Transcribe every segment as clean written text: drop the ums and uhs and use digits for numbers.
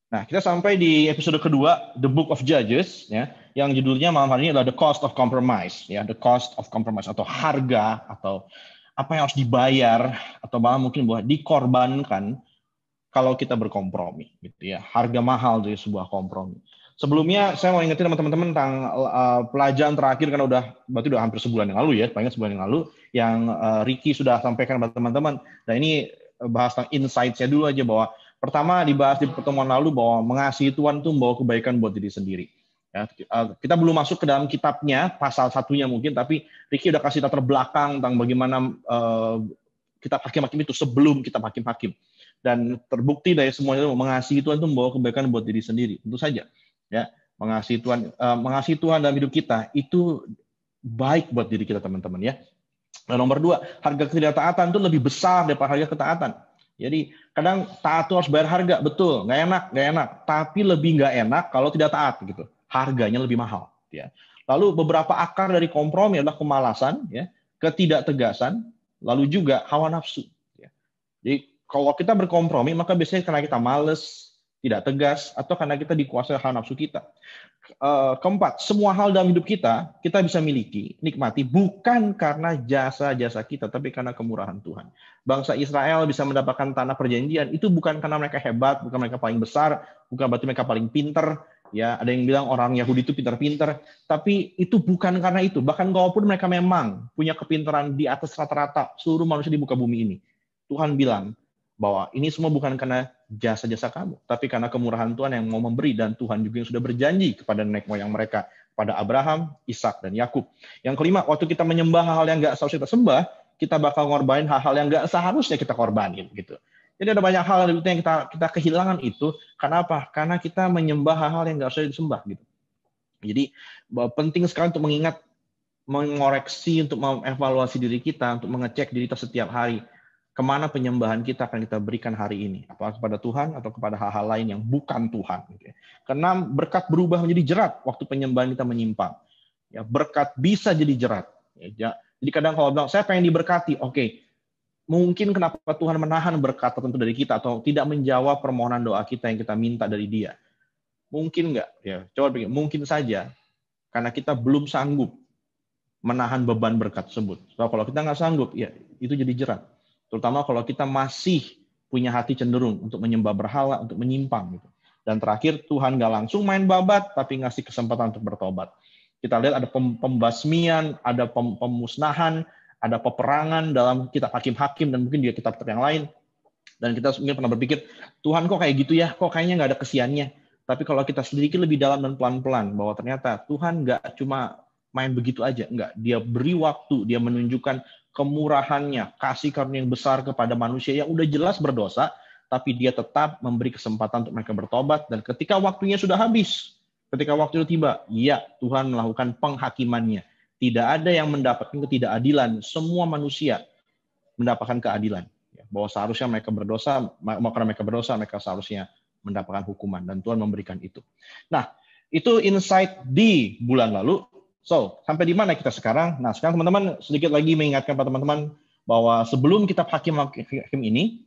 Nah, kita sampai di episode kedua, The Book of Judges, ya, yang judulnya malam hari ini adalah The Cost of Compromise, ya, The Cost of Compromise atau harga atau apa yang harus dibayar atau bahkan mungkin bahwa dikorbankan kalau kita berkompromi, gitu ya. Harga mahal dari sebuah kompromi. Sebelumnya saya mau ingetin teman-teman tentang pelajaran terakhir karena berarti udah hampir sebulan yang lalu ya, paling sebulan yang lalu yang Ricky sudah sampaikan kepada teman-teman. Dan ini bahas tentang insight-nya dulu aja bahwa pertama dibahas di pertemuan lalu bahwa mengasihi Tuhan itu membawa kebaikan buat diri sendiri. Ya, kita belum masuk ke dalam kitabnya, pasal satunya mungkin, tapi Ricky udah kasih latar belakang tentang bagaimana kitab hakim-hakim itu sebelum kitab hakim-hakim. Dan terbukti dari semuanya mengasihi Tuhan itu membawa kebaikan buat diri sendiri. Tentu saja, ya, mengasihi Tuhan dalam hidup kita itu baik buat diri kita teman-teman ya. Dan nomor dua, harga ketidaktaatan itu lebih besar daripada harga ketaatan. Jadi kadang taat itu harus bayar harga, betul, nggak enak. Tapi lebih nggak enak kalau tidak taat gitu. Harganya lebih mahal. Ya. Lalu beberapa akar dari kompromi adalah kemalasan, ya, ketidaktegasan, lalu juga hawa nafsu. Ya. Jadi kalau kita berkompromi, maka biasanya karena kita males, tidak tegas, atau karena kita dikuasai hawa nafsu kita. Keempat, semua hal dalam hidup kita bisa miliki, nikmati, bukan karena jasa-jasa kita, tapi karena kemurahan Tuhan. Bangsa Israel bisa mendapatkan tanah perjanjian, itu bukan karena mereka hebat, bukan mereka paling besar, bukan berarti mereka paling pinter. Ya, ada yang bilang orang Yahudi itu pinter-pinter, tapi itu bukan karena itu. Bahkan kalaupun mereka memang punya kepintaran di atas rata-rata seluruh manusia di muka bumi ini, Tuhan bilang bahwa ini semua bukan karena jasa-jasa kamu, tapi karena kemurahan Tuhan yang mau memberi, dan Tuhan juga yang sudah berjanji kepada nenek moyang mereka, pada Abraham, Ishak, dan Yakub. Yang kelima, waktu kita menyembah hal-hal yang nggak seharusnya kita sembah, kita bakal ngorbanin hal-hal yang nggak seharusnya kita korbanin, gitu. Jadi ada banyak hal yang kita kehilangan itu, karena apa? Karena kita menyembah hal-hal yang nggak seharusnya disembah, gitu. Jadi penting sekali untuk mengingat, mengoreksi, untuk mengevaluasi diri kita, untuk mengecek diri kita setiap hari. Kemana penyembahan kita akan kita berikan hari ini? Apakah kepada Tuhan atau kepada hal-hal lain yang bukan Tuhan? Karena berkat berubah menjadi jerat waktu penyembahan kita menyimpang. Ya, berkat bisa jadi jerat. Ya, jadi kadang kalau bilang, saya pengen diberkati, oke. Mungkin kenapa Tuhan menahan berkat tertentu dari kita atau tidak menjawab permohonan doa kita yang kita minta dari Dia? Mungkin nggak? Ya, coba pikir. Mungkin saja karena kita belum sanggup menahan beban berkat tersebut. So, kalau kita nggak sanggup, ya itu jadi jerat. Terutama kalau kita masih punya hati cenderung untuk menyembah berhala, untuk menyimpang. Gitu. Dan terakhir, Tuhan nggak langsung main babat, tapi ngasih kesempatan untuk bertobat. Kita lihat ada pembasmian, ada pemusnahan, ada peperangan dalam kitab hakim-hakim, dan mungkin juga kitab yang lain. Dan kita mungkin pernah berpikir, Tuhan kok kayak gitu ya, kok kayaknya nggak ada kesiannya. Tapi kalau kita selidiki lebih dalam dan pelan-pelan, bahwa ternyata Tuhan nggak cuma main begitu aja, enggak. Dia beri waktu, dia menunjukkan kemurahannya, kasih karunia yang besar kepada manusia yang udah jelas berdosa, tapi dia tetap memberi kesempatan untuk mereka bertobat, dan ketika waktunya sudah habis, ketika waktu itu tiba, ya, Tuhan melakukan penghakimannya. Tidak ada yang mendapatkan ketidakadilan, semua manusia mendapatkan keadilan. Bahwa seharusnya mereka berdosa, karena mereka berdosa, mereka seharusnya mendapatkan hukuman, dan Tuhan memberikan itu. Nah, itu insight di bulan lalu. So, sampai di mana kita sekarang? Nah, sekarang teman-teman sedikit lagi mengingatkan pada teman-teman bahwa sebelum kitab hakim-hakim ini,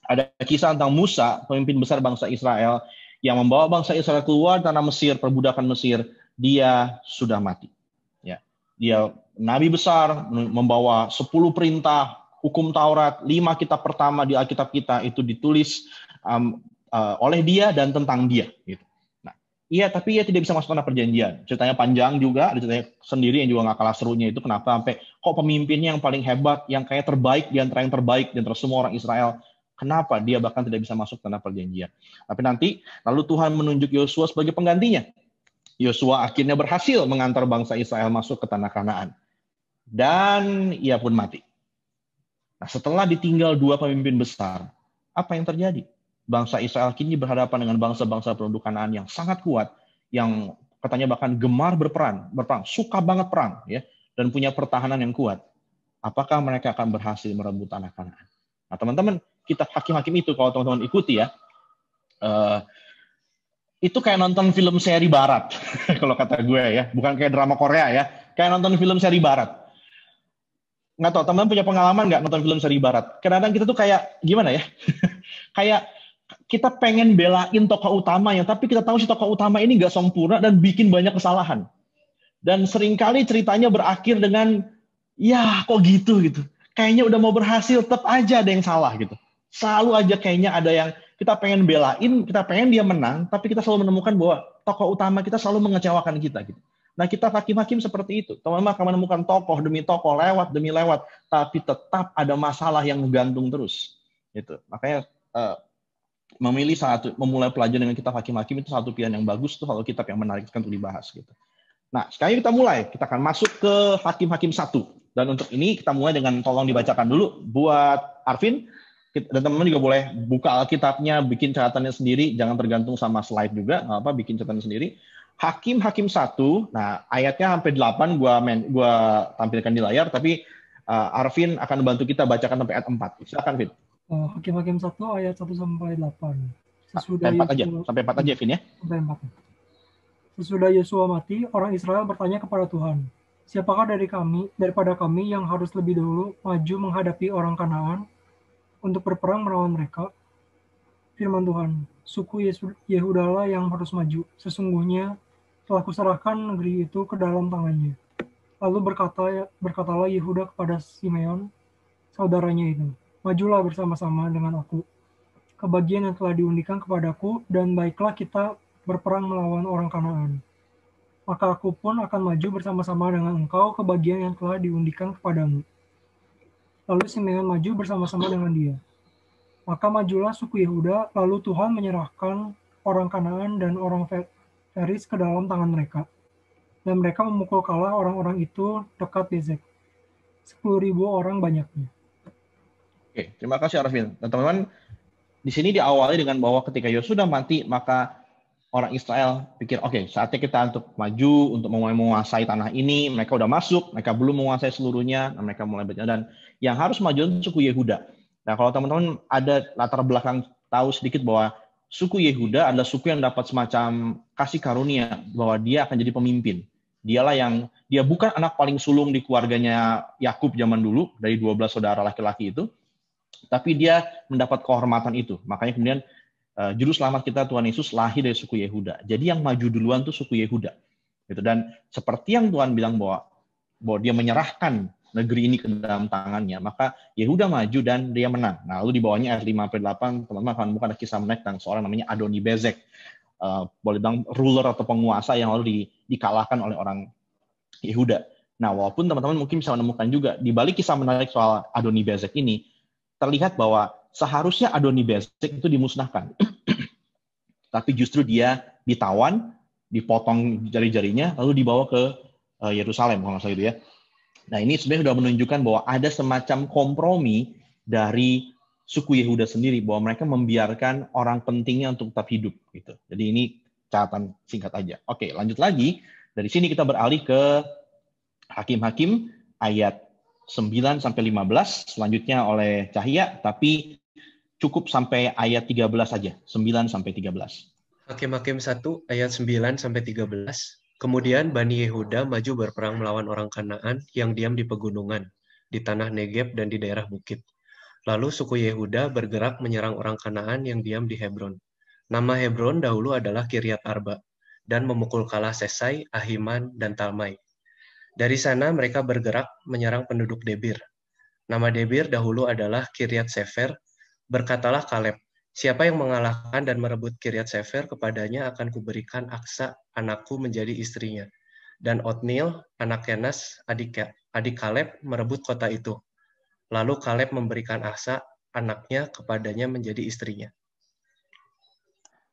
ada kisah tentang Musa, pemimpin besar bangsa Israel, yang membawa bangsa Israel keluar tanah Mesir, perbudakan Mesir. Dia sudah mati. Ya, dia nabi besar, membawa 10 perintah, hukum Taurat, 5 kitab pertama di Alkitab kita itu ditulis oleh dia dan tentang dia. Gitu. Iya, tapi ia tidak bisa masuk tanah perjanjian. Ceritanya panjang juga, ada ceritanya sendiri yang juga nggak kalah serunya itu. Kenapa sampai kok pemimpinnya yang paling hebat, yang kayak terbaik di antara yang terbaik di antara semua orang Israel, kenapa dia bahkan tidak bisa masuk tanah perjanjian? Tapi nanti, lalu Tuhan menunjuk Yosua sebagai penggantinya. Yosua akhirnya berhasil mengantar bangsa Israel masuk ke tanah Kanaan. Dan ia pun mati. Nah, setelah ditinggal 2 pemimpin besar, apa yang terjadi? Bangsa Israel kini berhadapan dengan bangsa-bangsa penduduk Kanaan yang sangat kuat, yang katanya bahkan gemar berperang, suka banget perang, ya, dan punya pertahanan yang kuat. Apakah mereka akan berhasil merebut tanah Kanaan? Nah, teman-teman, kitab hakim-hakim itu kalau teman-teman ikuti ya, itu kayak nonton film seri barat, kalau kata gue ya, bukan kayak drama Korea ya, kayak nonton film seri barat. Nggak tahu teman-teman punya pengalaman nggak nonton film seri barat? Kadang-kadang kita tuh kayak gimana ya? Kayak kita pengen belain tokoh utamanya, tapi kita tahu si tokoh utama ini nggak sempurna dan bikin banyak kesalahan. Dan seringkali ceritanya berakhir dengan, ya kok gitu. Kayaknya udah mau berhasil, tetap aja ada yang salah gitu. Selalu aja kayaknya ada yang kita pengen belain, kita pengen dia menang, tapi kita selalu menemukan bahwa tokoh utama kita selalu mengecewakan kita gitu. Nah, kita hakim-hakim seperti itu. Teman-teman akan menemukan tokoh demi tokoh, lewat demi lewat, tapi tetap ada masalah yang menggantung terus. Gitu. Makanya memulai pelajaran dengan kitab hakim-hakim itu satu pilihan yang bagus tuh kalau kitab yang menarik untuk dibahas gitu. Nah, sekarang kita mulai. Kita akan masuk ke hakim-hakim 1. Dan untuk ini kita mulai dengan tolong dibacakan dulu buat Arvin. Dan teman-teman juga boleh buka Alkitabnya, bikin catatannya sendiri, jangan tergantung sama slide juga, nggak apa, bikin catatan sendiri. Hakim-hakim 1, nah ayatnya sampai 8 gua tampilkan di layar, tapi Arvin akan bantu kita bacakan sampai ayat 4. Silakan, Vin. Hakim-hakim 1 ayat 1 sampai 8. Sampai 4 aja, Vin ya. Sampai 4. Sesudah Yosua mati, orang Israel bertanya kepada Tuhan, siapakah daripada kami yang harus lebih dahulu maju menghadapi orang Kanaan untuk berperang melawan mereka? Firman Tuhan, suku Yehudalah yang harus maju. Sesungguhnya telah kuserahkan negeri itu ke dalam tangannya. Lalu berkatalah Yehuda kepada Simeon, saudaranya itu, majulah bersama-sama dengan aku ke bagian yang telah diundikan kepadaku, dan baiklah kita berperang melawan orang Kanaan. Maka aku pun akan maju bersama-sama dengan engkau ke bagian yang telah diundikan kepadamu. Lalu Simeon maju bersama-sama dengan dia. Maka majulah suku Yehuda, lalu Tuhan menyerahkan orang Kanaan dan orang Feris ke dalam tangan mereka. Dan mereka memukul kalah orang-orang itu dekat Bezek. 10.000 orang banyaknya. Oke, terima kasih Arvin. Dan teman-teman, di sini diawali dengan bahwa ketika Yosua sudah mati, maka orang Israel pikir, oke, saatnya kita untuk maju, untuk mulai menguasai tanah ini. Mereka udah masuk, mereka belum menguasai seluruhnya, dan mereka mulai berjalan. Dan yang harus maju itu suku Yehuda. Nah, kalau teman-teman ada latar belakang tahu sedikit bahwa suku Yehuda adalah suku yang dapat semacam kasih karunia bahwa dia akan jadi pemimpin. Dia bukan anak paling sulung di keluarganya Yakub zaman dulu dari 12 saudara laki-laki itu, tapi dia mendapat kehormatan itu. Makanya kemudian juru selamat kita Tuhan Yesus lahir dari suku Yehuda. Jadi yang maju duluan tuh suku Yehuda. Gitu. Dan seperti yang Tuhan bilang bahwa dia menyerahkan negeri ini ke dalam tangannya, maka Yehuda maju dan dia menang. Nah, lalu di bawahnya ayat 5-8, teman-teman akan bukan ada kisah menarik tentang seorang namanya Adoni Bezek. Boleh bilang ruler atau penguasa yang lalu dikalahkan oleh orang Yehuda. Nah, walaupun teman-teman mungkin bisa menemukan juga di balik kisah menarik soal Adoni Bezek ini, terlihat bahwa seharusnya Adoni Bezek itu dimusnahkan. Tapi justru dia ditawan, dipotong jari-jarinya, lalu dibawa ke Yerusalem, kalau nggak salah itu ya. Nah, ini sebenarnya sudah menunjukkan bahwa ada semacam kompromi dari suku Yehuda sendiri, bahwa mereka membiarkan orang pentingnya untuk tetap hidup. Gitu. Jadi ini catatan singkat aja. Oke, lanjut lagi. Dari sini kita beralih ke Hakim-Hakim ayat 9-15, selanjutnya oleh Cahya, tapi cukup sampai ayat 13 saja, 9-13. Hakim-Hakim 1 ayat 9-13. Kemudian Bani Yehuda maju berperang melawan orang Kanaan yang diam di pegunungan, di tanah Negeb dan di daerah bukit. Lalu suku Yehuda bergerak menyerang orang Kanaan yang diam di Hebron. Nama Hebron dahulu adalah Kiryat Arba, dan memukul kalah Sesai, Ahiman, dan Talmai. Dari sana mereka bergerak menyerang penduduk Debir. Nama Debir dahulu adalah Kiryat Sefer. Berkatalah Kaleb, siapa yang mengalahkan dan merebut Kiryat Sefer, kepadanya akan kuberikan Aksa, anakku, menjadi istrinya. Dan Otniel, anak Kenas, adik Kaleb, merebut kota itu. Lalu Kaleb memberikan Aksa, anaknya, kepadanya menjadi istrinya.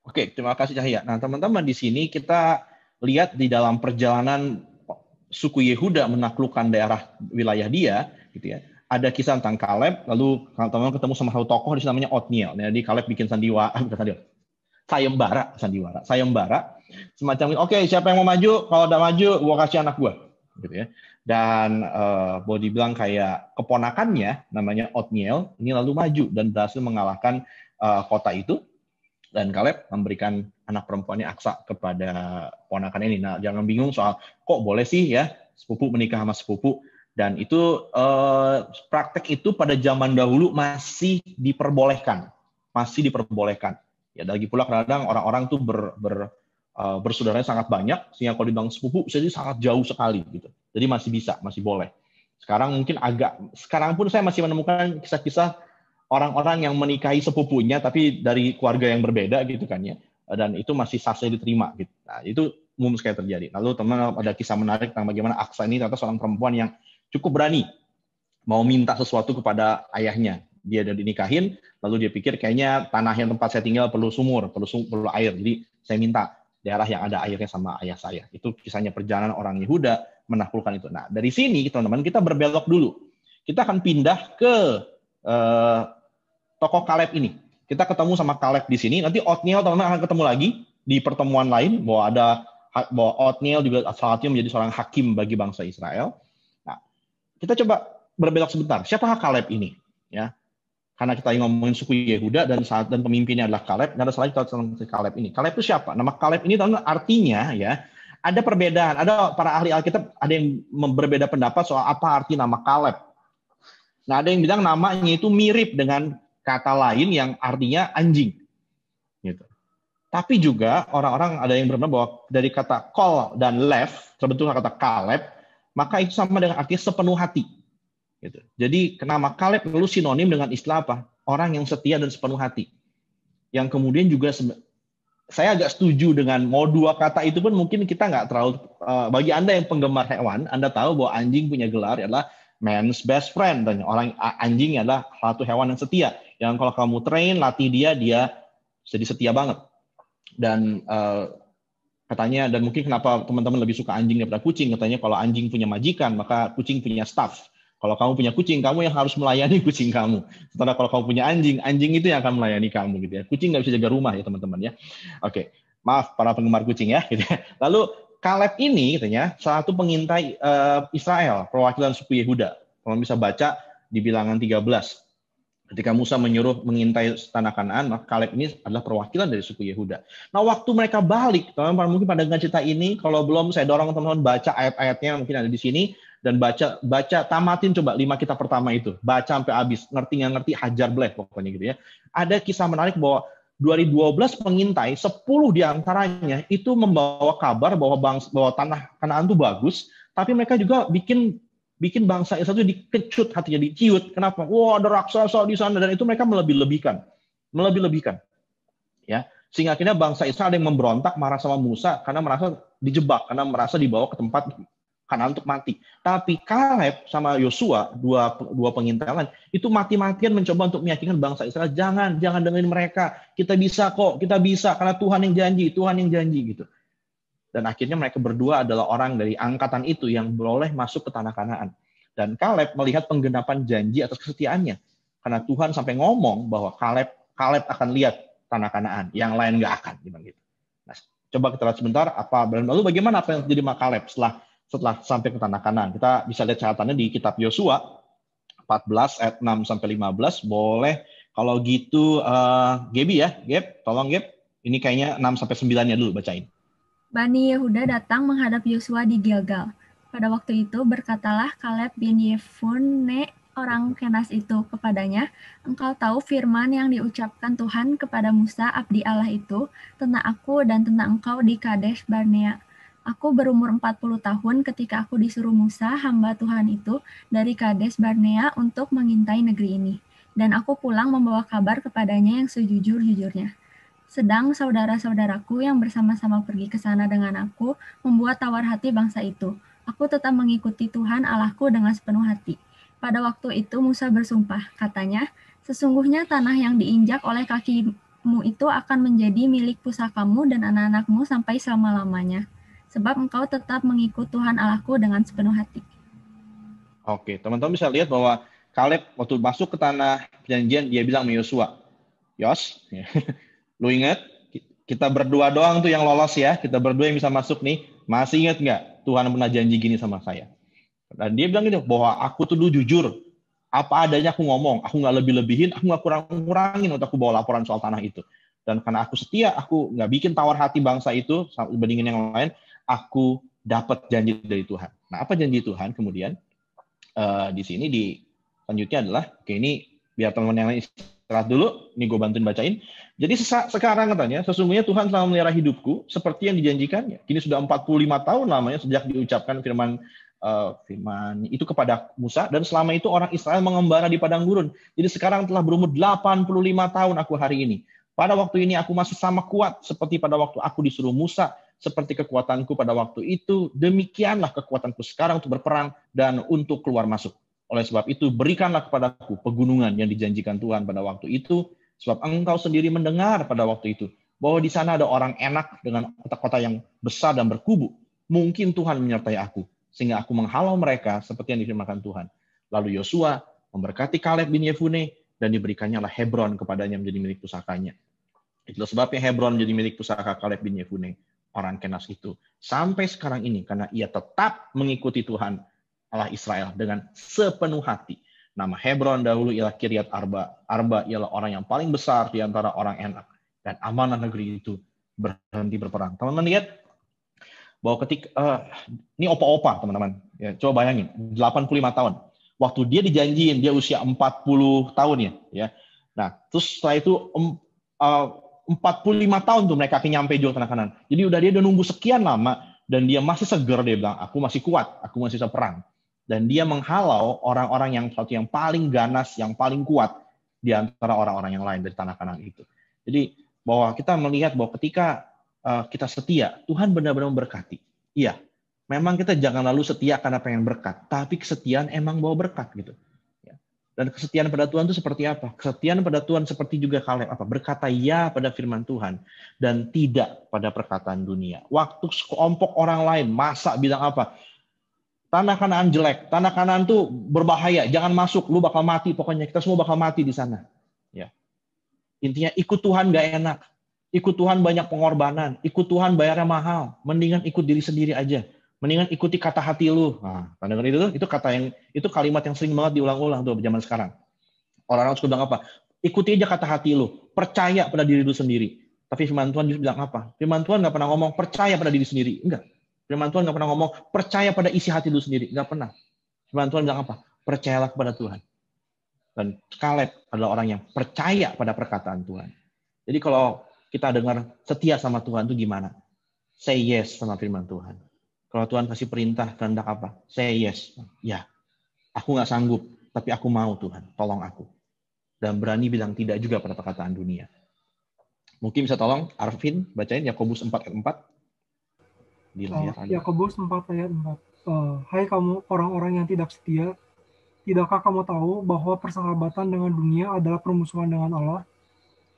Oke, terima kasih Cahya. Nah, teman-teman, di sini kita lihat di dalam perjalanan suku Yehuda menaklukkan daerah wilayah dia, gitu ya. Ada kisah tentang Kaleb, lalu teman-teman ketemu sama satu tokoh di sini namanya Otniel. Jadi Kaleb bikin sayembara, semacam oke, siapa yang mau maju? Kalau udah maju, gua kasih anak gua, gitu ya. Dan boleh dibilang kayak keponakannya namanya Otniel ini lalu maju dan berhasil mengalahkan kota itu, dan Kaleb memberikan anak perempuannya Aksa kepada ponakan ini. Nah, jangan bingung soal kok boleh sih ya sepupu menikah sama sepupu. Dan itu praktek itu pada zaman dahulu masih diperbolehkan. Ya, lagi pula kadang orang-orang tuh bersaudaranya sangat banyak, sehingga kalau dibilang sepupu, jadi sangat jauh sekali gitu. Jadi masih boleh. Sekarang pun saya masih menemukan kisah-kisah orang-orang yang menikahi sepupunya, tapi dari keluarga yang berbeda gitu kan ya. Dan itu masih sah-sah diterima gitu. Nah, itu umum sekali terjadi. Lalu teman ada kisah menarik tentang bagaimana Aksa ini ternyata seorang perempuan yang cukup berani mau minta sesuatu kepada ayahnya. Dia udah dinikahin, lalu dia pikir kayaknya tanah yang tempat saya tinggal perlu sumur, perlu air. Jadi saya minta daerah yang ada airnya sama ayah saya. Itu kisahnya perjalanan orang Yehuda menaklukkan itu. Nah, dari sini teman-teman kita berbelok dulu. Kita akan pindah ke tokoh Kaleb ini. Kita ketemu sama Kaleb di sini. Nanti Otniel teman-teman akan ketemu lagi di pertemuan lain bahwa Otniel juga salah satunya menjadi seorang hakim bagi bangsa Israel. Nah, kita coba berbelok sebentar. Siapakah Kaleb ini? Ya, karena kita ngomongin suku Yehuda dan pemimpinnya adalah Kaleb, nggak ada salah kita tentang Kaleb ini. Kaleb itu siapa? Nama Kaleb ini teman-teman artinya ya ada perbedaan. Ada para ahli Alkitab ada yang berbeda pendapat soal apa arti nama Kaleb. Nah, ada yang bilang namanya itu mirip dengan kata lain yang artinya anjing. Gitu. Tapi juga orang-orang ada yang berpendapat bahwa dari kata kol dan lev terbentuk kata Kaleb, maka itu sama dengan artinya sepenuh hati. Gitu. Jadi nama Kaleb lalu sinonim dengan istilah apa? Orang yang setia dan sepenuh hati. Yang kemudian juga saya agak setuju dengan mau dua kata itu pun mungkin kita nggak terlalu bagi Anda yang penggemar hewan, Anda tahu bahwa anjing punya gelar adalah man's best friend, dan anjing adalah satu hewan yang setia. Yang kalau kamu train, latih dia jadi setia banget. Dan katanya, dan mungkin kenapa teman-teman lebih suka anjing daripada kucing, katanya kalau anjing punya majikan, maka kucing punya staff. Kalau kamu punya kucing, kamu yang harus melayani kucing kamu. Setelah kalau kamu punya anjing, anjing itu yang akan melayani kamu gitu ya. Kucing nggak bisa jaga rumah ya teman-teman ya. Oke, maaf para penggemar kucing ya. Gitu ya. Lalu Kaleb ini katanya salah satu pengintai Israel, perwakilan suku Yehuda. Kamu bisa baca di Bilangan 13. Ketika Musa menyuruh mengintai tanah Kanaan, maka Kaleb ini adalah perwakilan dari suku Yehuda. Nah, waktu mereka balik, teman-teman mungkin pada dengar cerita ini, kalau belum saya dorong teman-teman baca ayat-ayatnya mungkin ada di sini, dan baca tamatin coba 5 kitab pertama itu, baca sampai habis, ngerti nggak ngerti hajar bleh pokoknya gitu ya. Ada kisah menarik bahwa 2012 pengintai 10 diantaranya itu membawa kabar bahwa tanah Kanaan itu bagus, tapi mereka juga bikin bangsa Israel itu dikecut hatinya, diciut. Kenapa? Wah, ada raksasa di sana, dan itu mereka melebih-lebihkan, ya. Sehingga akhirnya bangsa Israel ada yang memberontak, marah sama Musa karena merasa dijebak, karena merasa dibawa ke tempat Kanaan untuk mati. Tapi Kaleb sama Yosua, dua pengintai lain, itu mati-matian mencoba untuk meyakinkan bangsa Israel, jangan dengerin mereka, kita bisa kok, kita bisa, karena Tuhan yang janji gitu. Dan akhirnya mereka berdua adalah orang dari angkatan itu yang boleh masuk ke tanah Kanaan. Dan Kaleb melihat penggenapan janji atas kesetiaannya, karena Tuhan sampai ngomong bahwa Kaleb akan lihat tanah Kanaan, yang lain nggak akan, gitu. Nah, coba kita lihat sebentar lalu bagaimana apa yang terjadi sama Kaleb setelah sampai ke tanah Kanaan. Kita bisa lihat catatannya di kitab Yosua 14 ayat 6 sampai 15. Boleh kalau gitu Gaby ya, tolong Gab. Ini kayaknya 6 sampai 9-nya dulu bacain. Bani Yehuda datang menghadap Yosua di Gilgal. Pada waktu itu berkatalah Kaleb bin Yefune orang Kenas itu kepadanya, engkau tahu firman yang diucapkan Tuhan kepada Musa abdi Allah itu tentang aku dan tentang engkau di Kadesh Barnea. Aku berumur 40 tahun ketika aku disuruh Musa, hamba Tuhan itu, dari Kades Barnea untuk mengintai negeri ini. Dan aku pulang membawa kabar kepadanya yang sejujur-jujurnya. Sedang saudara-saudaraku yang bersama-sama pergi ke sana dengan aku, membuat tawar hati bangsa itu. Aku tetap mengikuti Tuhan Allahku dengan sepenuh hati. Pada waktu itu Musa bersumpah, katanya, sesungguhnya tanah yang diinjak oleh kakimu itu akan menjadi milik pusakamu dan anak-anakmu sampai selama-lamanya. Sebab engkau tetap mengikut Tuhan Allahku dengan sepenuh hati. Oke, teman-teman bisa lihat bahwa Kaleb waktu masuk ke tanah perjanjian, dia bilang sama Yosua, Yos, lu ingat, kita berdua doang tuh yang lolos ya, kita berdua yang bisa masuk nih, masih ingat nggak Tuhan pernah janji gini sama saya? Dan dia bilang gitu, bahwa aku tuh dulu jujur, apa adanya aku ngomong, aku nggak lebih-lebihin, aku nggak kurang-kurangin untuk aku bawa laporan soal tanah itu. Dan karena aku setia, aku nggak bikin tawar hati bangsa itu, dibandingin yang lain, aku dapat janji dari Tuhan. Nah, apa janji Tuhan kemudian? Di sini selanjutnya adalah, oke ini biar teman-teman yang lain istirahat dulu, ini gue bantuin bacain. Jadi sekarang katanya, sesungguhnya Tuhan telah memelihara hidupku seperti yang dijanjikannya. Kini sudah 45 tahun lamanya sejak diucapkan firman itu kepada Musa, dan selama itu orang Israel mengembara di padang gurun. Jadi sekarang telah berumur 85 tahun aku hari ini. Pada waktu ini aku masih sama kuat seperti pada waktu aku disuruh Musa, seperti kekuatanku pada waktu itu, demikianlah kekuatanku sekarang untuk berperang dan untuk keluar masuk. Oleh sebab itu, berikanlah kepadaku pegunungan yang dijanjikan Tuhan pada waktu itu, sebab engkau sendiri mendengar pada waktu itu, bahwa di sana ada orang enak dengan kota-kota yang besar dan berkubu. Mungkin Tuhan menyertai aku, sehingga aku menghalau mereka seperti yang difirmankan Tuhan. Lalu Yosua memberkati Kaleb bin Yefune, dan diberikannya lah Hebron kepadanya menjadi milik pusakanya. Itulah sebabnya Hebron menjadi milik pusaka Kaleb bin Yefune, orang Kenas itu, sampai sekarang ini, karena ia tetap mengikuti Tuhan Allah Israel dengan sepenuh hati. Nama Hebron dahulu ialah Kiryat Arba. Arba ialah orang yang paling besar di antara orang enak. Dan amanah negeri itu berhenti berperang. Teman-teman lihat bahwa ketika ini opa-opa, teman-teman. Ya, coba bayangin, 85 tahun. Waktu dia dijanjiin, dia usia 40 tahun ya. Nah, terus setelah itu 45 tahun tuh mereka nyampe Jol Tanah Kanaan. Jadi dia udah nunggu sekian lama dan dia masih seger, dia bilang, aku masih kuat, aku masih bisa perang. Dan dia menghalau orang-orang yang paling ganas, yang paling kuat di antara orang-orang yang lain dari Tanah Kanaan itu. Jadi bahwa kita melihat bahwa ketika kita setia, Tuhan benar-benar memberkati. Iya, memang kita jangan lalu setia karena pengen berkat, tapi kesetiaan emang bawa berkat gitu. Dan kesetiaan pada Tuhan itu seperti apa? Kesetiaan pada Tuhan seperti juga Kaleb, berkata ya pada firman Tuhan dan tidak pada perkataan dunia. Waktu sekelompok orang lain masa bilang apa? Tanah Kanaan jelek, Tanah Kanaan tuh berbahaya, jangan masuk, lu bakal mati, pokoknya kita semua bakal mati di sana. Ya. Intinya ikut Tuhan gak enak, ikut Tuhan banyak pengorbanan, ikut Tuhan bayarnya mahal, mendingan ikut diri sendiri aja. Mendingan ikuti kata hati lu. Nah, dengar itu kalimat yang sering banget diulang-ulang tuh zaman sekarang. Orang-orang suka bilang apa? Ikuti aja kata hati lu, percaya pada diri lu sendiri. Tapi firman Tuhan justru bilang apa? Firman Tuhan nggak pernah ngomong percaya pada diri sendiri, enggak. Firman Tuhan nggak pernah ngomong percaya pada isi hati lu sendiri, nggak pernah. Firman Tuhan bilang apa? Percayalah kepada Tuhan. Dan Kaleb adalah orang yang percaya pada perkataan Tuhan. Jadi kalau kita dengar setia sama Tuhan itu gimana? Say yes sama firman Tuhan. Kalau Tuhan kasih perintah, kehendak apa? Say yes. Ya, aku nggak sanggup, tapi aku mau Tuhan, tolong aku. Dan berani bilang tidak juga pada perkataan dunia. Mungkin bisa tolong Arvin bacain Yakobus 4 ayat 4. Di layar. Yakobus 4 ayat 4. Hai kamu orang-orang yang tidak setia, tidakkah kamu tahu bahwa persahabatan dengan dunia adalah permusuhan dengan Allah?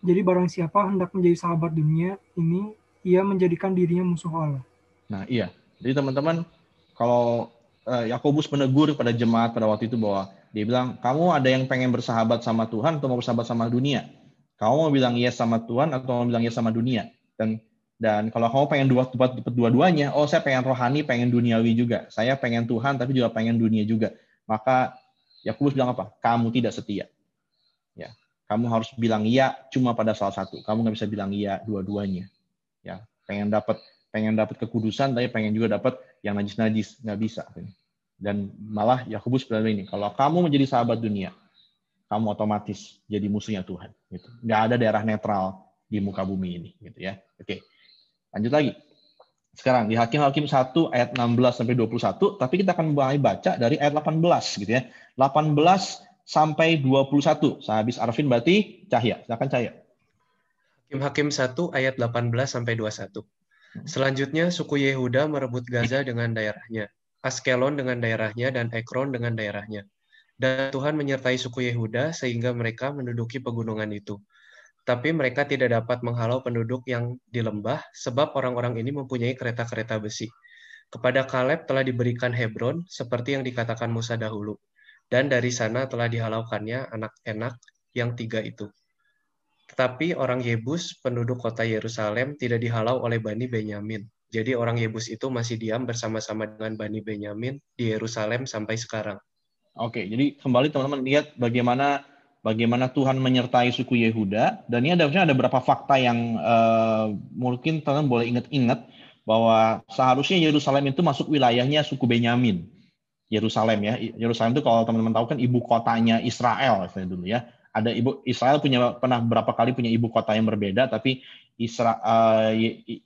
Jadi barang siapa hendak menjadi sahabat dunia ini, ia menjadikan dirinya musuh Allah. Nah iya. Jadi teman-teman, kalau Yakobus menegur pada jemaat pada waktu itu bahwa dia bilang, kamu ada yang pengen bersahabat sama Tuhan atau mau bersahabat sama dunia? Kamu mau bilang yes sama Tuhan atau mau bilang yes sama dunia? Dan kalau kamu pengen dua-duanya, saya pengen rohani, pengen duniawi juga. Saya pengen Tuhan tapi juga pengen dunia juga. Maka Yakobus bilang apa? Kamu tidak setia. Ya, kamu harus bilang iya cuma pada salah satu. Kamu nggak bisa bilang iya dua-duanya. Ya, pengen dapat kekudusan, tapi pengen juga dapat yang najis-najis, nggak bisa. Dan malah Yakobus bilang ini, kalau kamu menjadi sahabat dunia, kamu otomatis jadi musuhnya Tuhan. Gitu. Nggak ada daerah netral di muka bumi ini. Gitu ya. Oke, lanjut lagi. Sekarang di Hakim-Hakim 1 ayat 16 sampai 21, tapi kita akan mulai baca dari ayat 18, gitu ya. 18 sampai 21. Sehabis Arvin berarti Cahya. Silakan Cahya. Hakim-Hakim 1 ayat 18 sampai 21. Selanjutnya, suku Yehuda merebut Gaza dengan daerahnya, Askelon dengan daerahnya, dan Ekron dengan daerahnya. Dan Tuhan menyertai suku Yehuda sehingga mereka menduduki pegunungan itu. Tapi mereka tidak dapat menghalau penduduk yang di lembah, sebab orang-orang ini mempunyai kereta-kereta besi. Kepada Kaleb telah diberikan Hebron, seperti yang dikatakan Musa dahulu. Dan dari sana telah dihalaukannya anak enak yang 3 itu. Tetapi orang Yebus, penduduk kota Yerusalem, tidak dihalau oleh Bani Benyamin. Jadi orang Yebus itu masih diam bersama-sama dengan Bani Benyamin di Yerusalem sampai sekarang. Oke, jadi kembali teman-teman lihat bagaimana Tuhan menyertai suku Yehuda. Dan ini ada beberapa fakta yang mungkin teman-teman boleh ingat-ingat bahwa seharusnya Yerusalem itu masuk wilayahnya suku Benyamin. Yerusalem ya. Yerusalem itu kalau teman-teman tahu kan ibu kotanya Israel dulu ya. ada Israel pernah berapa kali punya ibu kota yang berbeda, tapi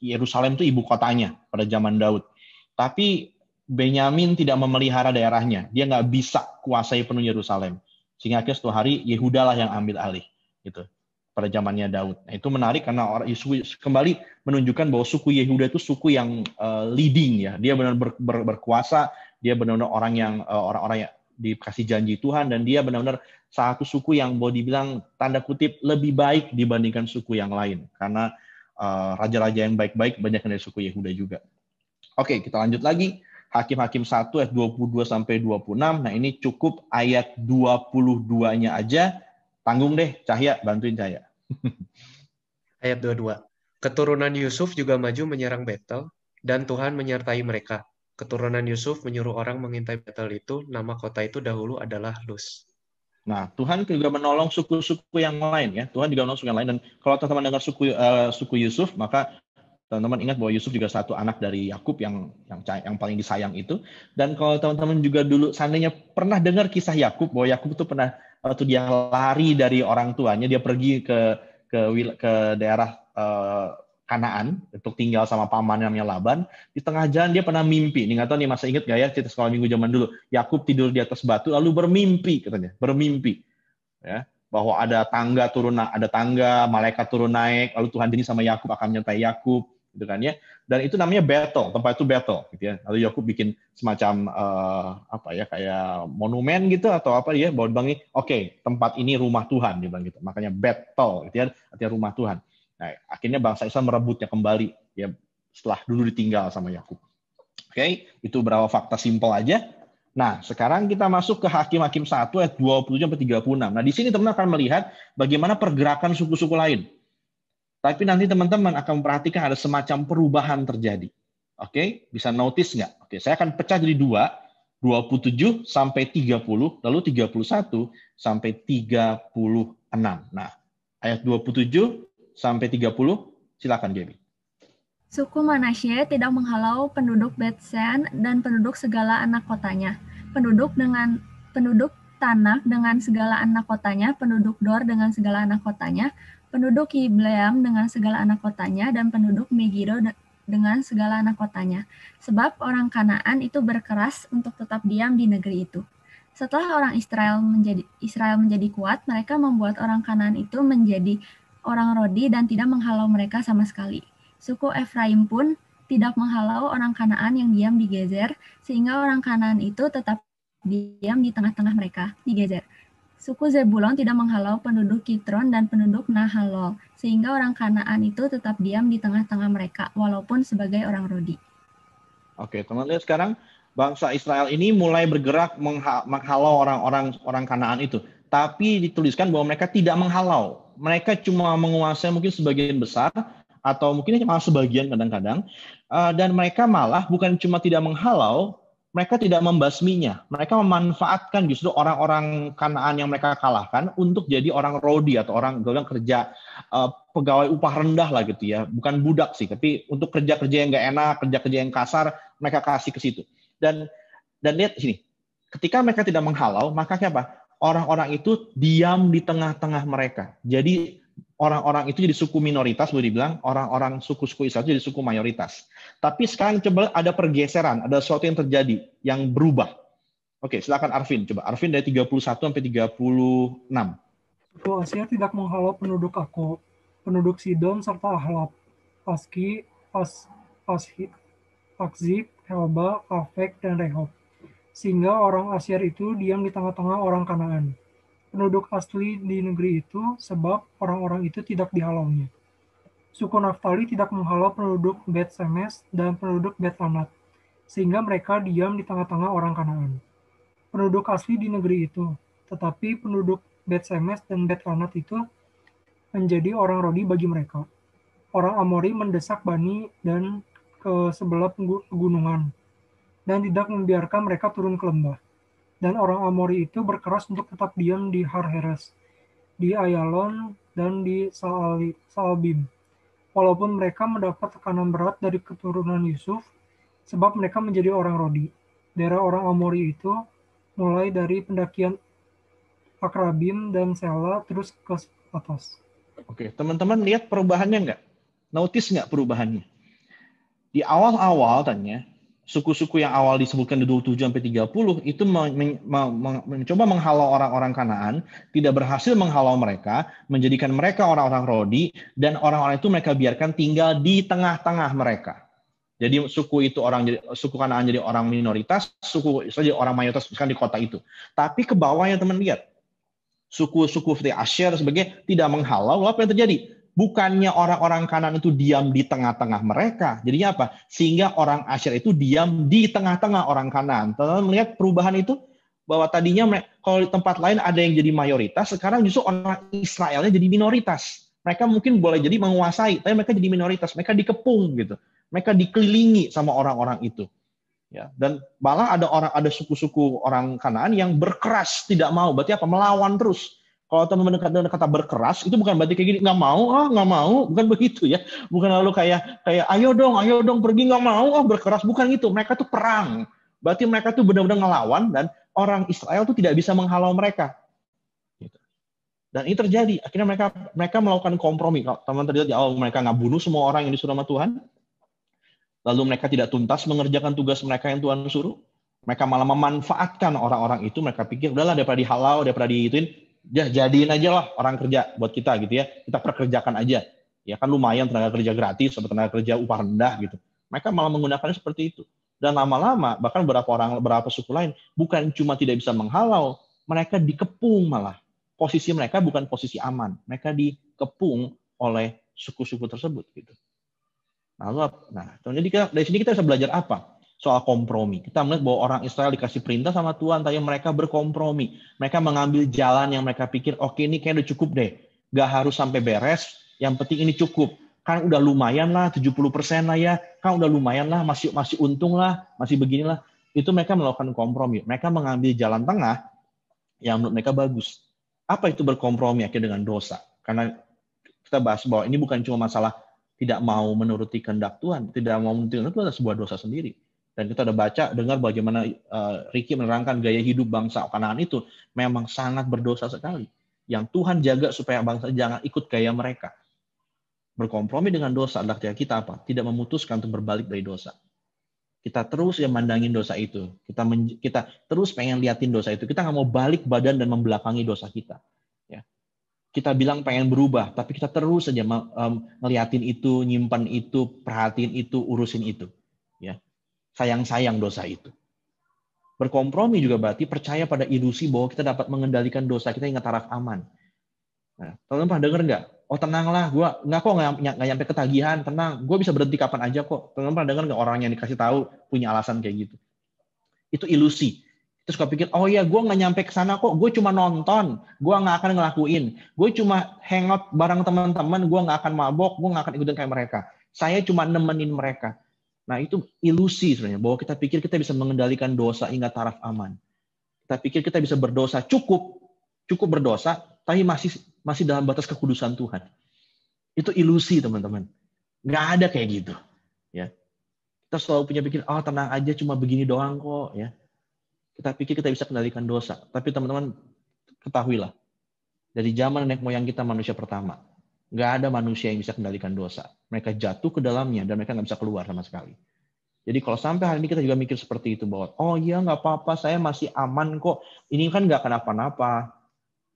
Yerusalem itu ibu kotanya pada zaman Daud. Tapi Benyamin tidak memelihara daerahnya, dia nggak bisa kuasai penuh Yerusalem, sehingga akhirnya suatu hari Yehuda lah yang ambil alih, gitu. Pada zamannya Daud. Nah, itu menarik karena orang kembali menunjukkan bahwa suku Yehuda itu suku yang leading ya. Dia benar-benar berkuasa, dia benar-benar orang yang dikasih janji Tuhan, dan dia benar-benar satu suku yang boleh dibilang tanda kutip lebih baik dibandingkan suku yang lain karena raja-raja yang baik-baik banyak dari suku Yehuda juga. Oke, kita lanjut lagi. Hakim-Hakim 1 ayat 22 sampai 26. Nah, ini cukup ayat 22-nya aja. Tanggung deh, Cahya, bantuin Cahya. Ayat 22. Keturunan Yusuf juga maju menyerang Betel, dan Tuhan menyertai mereka. Keturunan Yusuf menyuruh orang mengintai Betel itu, nama kota itu dahulu adalah Luz. Nah, Tuhan juga menolong suku-suku yang lain ya. Tuhan juga menolong suku yang lain, dan kalau teman-teman dengar suku Yusuf, maka teman-teman ingat bahwa Yusuf juga satu anak dari Yakub yang paling disayang itu. Dan kalau teman-teman juga dulu seandainya pernah dengar kisah Yakub, bahwa Yakub itu pernah waktu dia lari dari orang tuanya, dia pergi ke daerah Kanaan untuk tinggal sama paman namanya Laban. Di tengah jalan dia pernah mimpi. Ini nggak tahu nih, masa ingat nggak ya cerita sekolah minggu zaman dulu. Yakub tidur di atas batu lalu bermimpi, katanya bermimpi ya, bahwa ada tangga, malaikat turun naik, lalu Tuhan janji sama Yakub akan menyertai Yakub, gitu kan ya. Dan itu namanya Betel, tempat itu Betel, gitu ya. Lalu Yakub bikin semacam kayak monumen gitu atau apa ya, bahwa dibangun, oke, tempat ini rumah Tuhan, dia bilang gitu. Makanya Betel, gitu ya, artinya rumah Tuhan. Nah, akhirnya bangsa Israel merebutnya kembali ya setelah dulu ditinggal sama Yakub. Oke, itu beberapa fakta simpel aja. Nah, sekarang kita masuk ke Hakim-Hakim 1 ayat 27-36. Nah, di sini teman-teman akan melihat bagaimana pergerakan suku-suku lain. Tapi nanti teman-teman akan memperhatikan ada semacam perubahan terjadi. Oke, bisa notice nggak? Oke, saya akan pecah jadi 27 sampai 30, lalu 31 sampai 36. Nah, ayat 27 sampai 30, silakan Gaby. Suku Manasye tidak menghalau penduduk Bet-Sean dan penduduk segala anak kotanya, penduduk Tanakh dengan segala anak kotanya, penduduk Dor dengan segala anak kotanya, penduduk Ibleam dengan segala anak kotanya, dan penduduk Megiddo dengan segala anak kotanya. Sebab orang Kanaan itu berkeras untuk tetap diam di negeri itu. Setelah orang Israel menjadi kuat, mereka membuat orang Kanaan itu menjadi orang Rodi dan tidak menghalau mereka sama sekali. Suku Efraim pun tidak menghalau orang Kanaan yang diam di Gezer, sehingga orang Kanaan itu tetap diam di tengah-tengah mereka, di Gezer. Suku Zebulon tidak menghalau penduduk Kitron dan penduduk Nahalol, sehingga orang Kanaan itu tetap diam di tengah-tengah mereka, walaupun sebagai orang Rodi. Oke, teman-teman lihat sekarang bangsa Israel ini mulai bergerak menghalau orang Kanaan itu. Tapi dituliskan bahwa mereka tidak menghalau. Mereka cuma menguasai mungkin sebagian besar, atau mungkin malah sebagian kadang-kadang. Dan mereka malah bukan cuma tidak menghalau, mereka tidak membasminya. Mereka memanfaatkan justru orang-orang Kanaan yang mereka kalahkan untuk jadi orang Rodi atau orang kerja pegawai upah rendah lah gitu ya. Bukan budak sih, tapi untuk kerja-kerja yang nggak enak, kerja-kerja yang kasar, mereka kasih ke situ. Dan lihat sini, ketika mereka tidak menghalau, maka apa? Orang-orang itu diam di tengah-tengah mereka. Jadi orang-orang itu jadi suku minoritas, boleh dibilang orang-orang suku-suku Israel jadi suku mayoritas. Tapi sekarang coba ada pergeseran, ada sesuatu yang terjadi, yang berubah. Oke, silakan Arvin. Coba Arvin dari 31 sampai 36. Suku Asyir tidak menghalau penduduk Ako, penduduk Sidon serta Ahlab, Paski, Akzik, Helba, Afek, dan Rehob. Sehingga orang Asyir itu diam di tengah-tengah orang Kanaan. Penduduk asli di negeri itu, sebab orang-orang itu tidak dihalaunya. Suku Naftali tidak menghalau penduduk Bet-Semes dan penduduk Bet-Anat, sehingga mereka diam di tengah-tengah orang Kanaan. Penduduk asli di negeri itu, tetapi penduduk Bet-Semes dan Bet-Anat itu menjadi orang Rodi bagi mereka. Orang Amori mendesak Bani dan ke sebelah pegunungan, dan tidak membiarkan mereka turun ke lembah. Dan orang Amori itu berkeras untuk tetap diam di Har-Heres, di Ayalon, dan di Saalbim. Walaupun mereka mendapat tekanan berat dari keturunan Yusuf, sebab mereka menjadi orang Rodi. Daerah orang Amori itu mulai dari pendakian Akrabim dan Sela terus ke atas. Oke, teman-teman lihat perubahannya nggak? Notice nggak perubahannya? Di awal-awal tanya, suku-suku yang awal disebutkan di 27-30 itu mencoba menghalau orang-orang Kanaan, tidak berhasil menghalau mereka, menjadikan mereka orang-orang Rodi, dan orang-orang itu mereka biarkan tinggal di tengah-tengah mereka. Jadi suku Kanaan jadi orang minoritas, suku Israel jadi orang mayoritas di kota itu. Tapi ke bawahnya teman lihat, suku-suku seperti Asyir sebagai tidak menghalau, apa yang terjadi? Bukannya orang-orang Kanaan itu diam di tengah-tengah mereka. Jadinya apa? Sehingga orang Asyir itu diam di tengah-tengah orang Kanaan. Teman-teman melihat perubahan itu? Bahwa tadinya kalau di tempat lain ada yang jadi mayoritas, sekarang justru orang Israelnya jadi minoritas. Mereka mungkin boleh jadi menguasai, tapi mereka jadi minoritas. Mereka dikepung gitu. Mereka dikelilingi sama orang-orang itu. Ya, dan malah ada suku-suku orang Kanaan yang berkeras tidak mau, berarti apa? Melawan terus. Kalau teman-teman dengan kata berkeras itu bukan berarti kayak gini, nggak mau, bukan begitu ya. Bukan lalu kayak ayo dong pergi, nggak mau, berkeras, bukan itu. Mereka tuh perang. Berarti mereka tuh benar-benar ngelawan dan orang Israel tuh tidak bisa menghalau mereka. Gitu. Dan ini terjadi. Akhirnya mereka melakukan kompromi. Kalau teman-teman terlihat di awal mereka nggak bunuh semua orang yang disuruh sama Tuhan. Lalu mereka tidak tuntas mengerjakan tugas mereka yang Tuhan suruh. Mereka malah memanfaatkan orang-orang itu. Mereka pikir, udahlah daripada dihalau, daripada diituin, jadiin aja lah orang kerja buat kita gitu ya. Kita perkerjakan aja. Ya kan lumayan tenaga kerja gratis, atau tenaga kerja upah rendah gitu. Mereka malah menggunakannya seperti itu. Dan lama-lama, bahkan beberapa suku lain, bukan cuma tidak bisa menghalau, mereka dikepung malah. Posisi mereka bukan posisi aman. Mereka dikepung oleh suku-suku tersebut gitu. Jadi dari sini kita bisa belajar apa? Soal kompromi. Kita melihat bahwa orang Israel dikasih perintah sama Tuhan, tapi mereka berkompromi. Mereka mengambil jalan yang mereka pikir, oke ini kayaknya udah cukup deh. Gak harus sampai beres, yang penting ini cukup. Kan udah lumayan lah, 70% lah ya. Kan udah lumayan lah, masih untung lah, masih beginilah. Itu mereka melakukan kompromi. Mereka mengambil jalan tengah yang menurut mereka bagus. Apa itu berkompromi akhirnya dengan dosa? Karena kita bahas bahwa ini bukan cuma masalah tidak mau menuruti kehendak Tuhan, tidak mau menuruti kehendak Tuhan adalah sebuah dosa sendiri. Dan kita udah dengar bagaimana Ricky menerangkan gaya hidup bangsa Kanaan itu memang sangat berdosa sekali. Yang Tuhan jaga supaya bangsa jangan ikut gaya mereka. Berkompromi dengan dosa adalah kita apa? Tidak memutuskan untuk berbalik dari dosa. Kita terus mandangin dosa itu. Kita terus pengen liatin dosa itu. Kita nggak mau balik badan dan membelakangi dosa kita. Ya. Kita bilang pengen berubah, tapi kita terus saja ngeliatin itu, nyimpan itu, perhatiin itu, urusin itu. Ya. Sayang-sayang dosa itu. Berkompromi juga berarti percaya pada ilusi bahwa kita dapat mengendalikan dosa kita hingga taraf aman. Nah, teman-teman pernah dengar nggak? Oh tenanglah, gue nggak nyampe ketagihan, tenang, gue bisa berhenti kapan aja kok. Teman-teman pernah dengar nggak orang yang dikasih tahu punya alasan kayak gitu? Itu ilusi. Terus gue pikir, oh iya gue nggak nyampe ke sana kok, gue cuma nonton, gue nggak akan ngelakuin, gue cuma hangout bareng teman-teman, gue nggak akan mabok, gue nggak akan ikutin kayak mereka. Saya cuma nemenin mereka. Nah itu ilusi sebenarnya, bahwa kita pikir kita bisa mengendalikan dosa hingga taraf aman. Kita pikir kita bisa berdosa, cukup berdosa, tapi masih dalam batas kekudusan Tuhan. Itu ilusi teman-teman. Nggak ada kayak gitu. Ya. Kita selalu punya pikir, oh tenang aja cuma begini doang kok. Ya. Kita pikir kita bisa kendalikan dosa. Tapi teman-teman ketahuilah, dari zaman nenek moyang kita manusia pertama, nggak ada manusia yang bisa kendalikan dosa. Mereka jatuh ke dalamnya dan mereka nggak bisa keluar sama sekali. Jadi kalau sampai hari ini kita juga mikir seperti itu, bahwa oh iya nggak apa-apa, saya masih aman kok. Ini kan nggak kenapa-napa.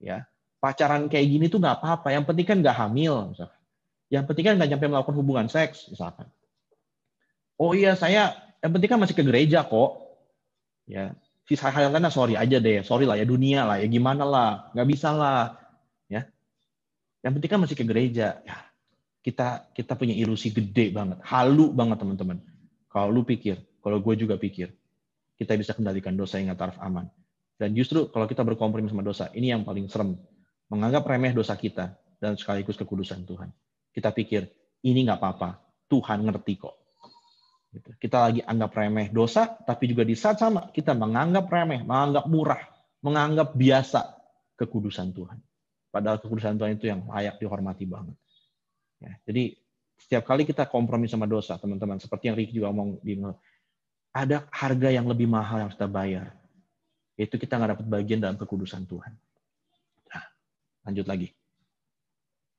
Ya, pacaran kayak gini tuh nggak apa-apa. Yang penting kan nggak hamil. Misalkan. Yang penting kan nggak sampai melakukan hubungan seks, misalkan. Oh iya yang penting kan masih ke gereja kok. Ya. Sisa hal yang lain sorry aja deh, sorry lah ya dunia lah ya gimana lah, nggak bisa lah, ya. Yang penting kan masih ke gereja. Ya, kita punya ilusi gede banget, halu banget teman-teman. Kalau lu pikir, kalau gue juga pikir, kita bisa kendalikan dosa hingga taraf aman. Dan justru kalau kita berkompromi sama dosa, ini yang paling serem, menganggap remeh dosa kita dan sekaligus kekudusan Tuhan. Kita pikir ini nggak apa-apa, Tuhan ngerti kok. Kita lagi anggap remeh dosa, tapi juga di saat sama kita menganggap remeh, menganggap murah, menganggap biasa kekudusan Tuhan. Padahal kekudusan Tuhan itu yang layak dihormati banget. Ya, jadi setiap kali kita kompromi sama dosa, teman-teman, seperti yang Ricky juga ngomong, ada harga yang lebih mahal yang kita bayar, yaitu kita nggak dapat bagian dalam kekudusan Tuhan. Lanjut lagi.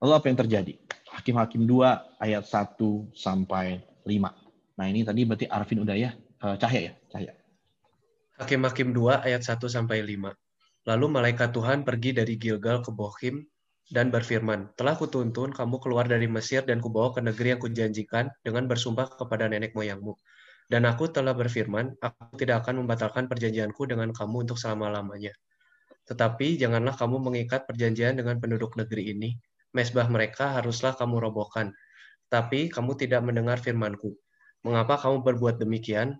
Lalu apa yang terjadi? Hakim-Hakim 2 ayat 1 sampai 5. Nah ini tadi berarti Arvin udah ya, Cahya ya? Cahya. Hakim-Hakim 2 ayat 1 sampai 5. Lalu malaikat Tuhan pergi dari Gilgal ke Bochim dan berfirman, telah kutuntun kamu keluar dari Mesir dan kubawa ke negeri yang kujanjikan dengan bersumpah kepada nenek moyangmu. Dan aku telah berfirman, aku tidak akan membatalkan perjanjianku dengan kamu untuk selama-lamanya. Tetapi janganlah kamu mengikat perjanjian dengan penduduk negeri ini. Mezbah mereka haruslah kamu robohkan. Tapi kamu tidak mendengar firman-Ku. Mengapa kamu berbuat demikian?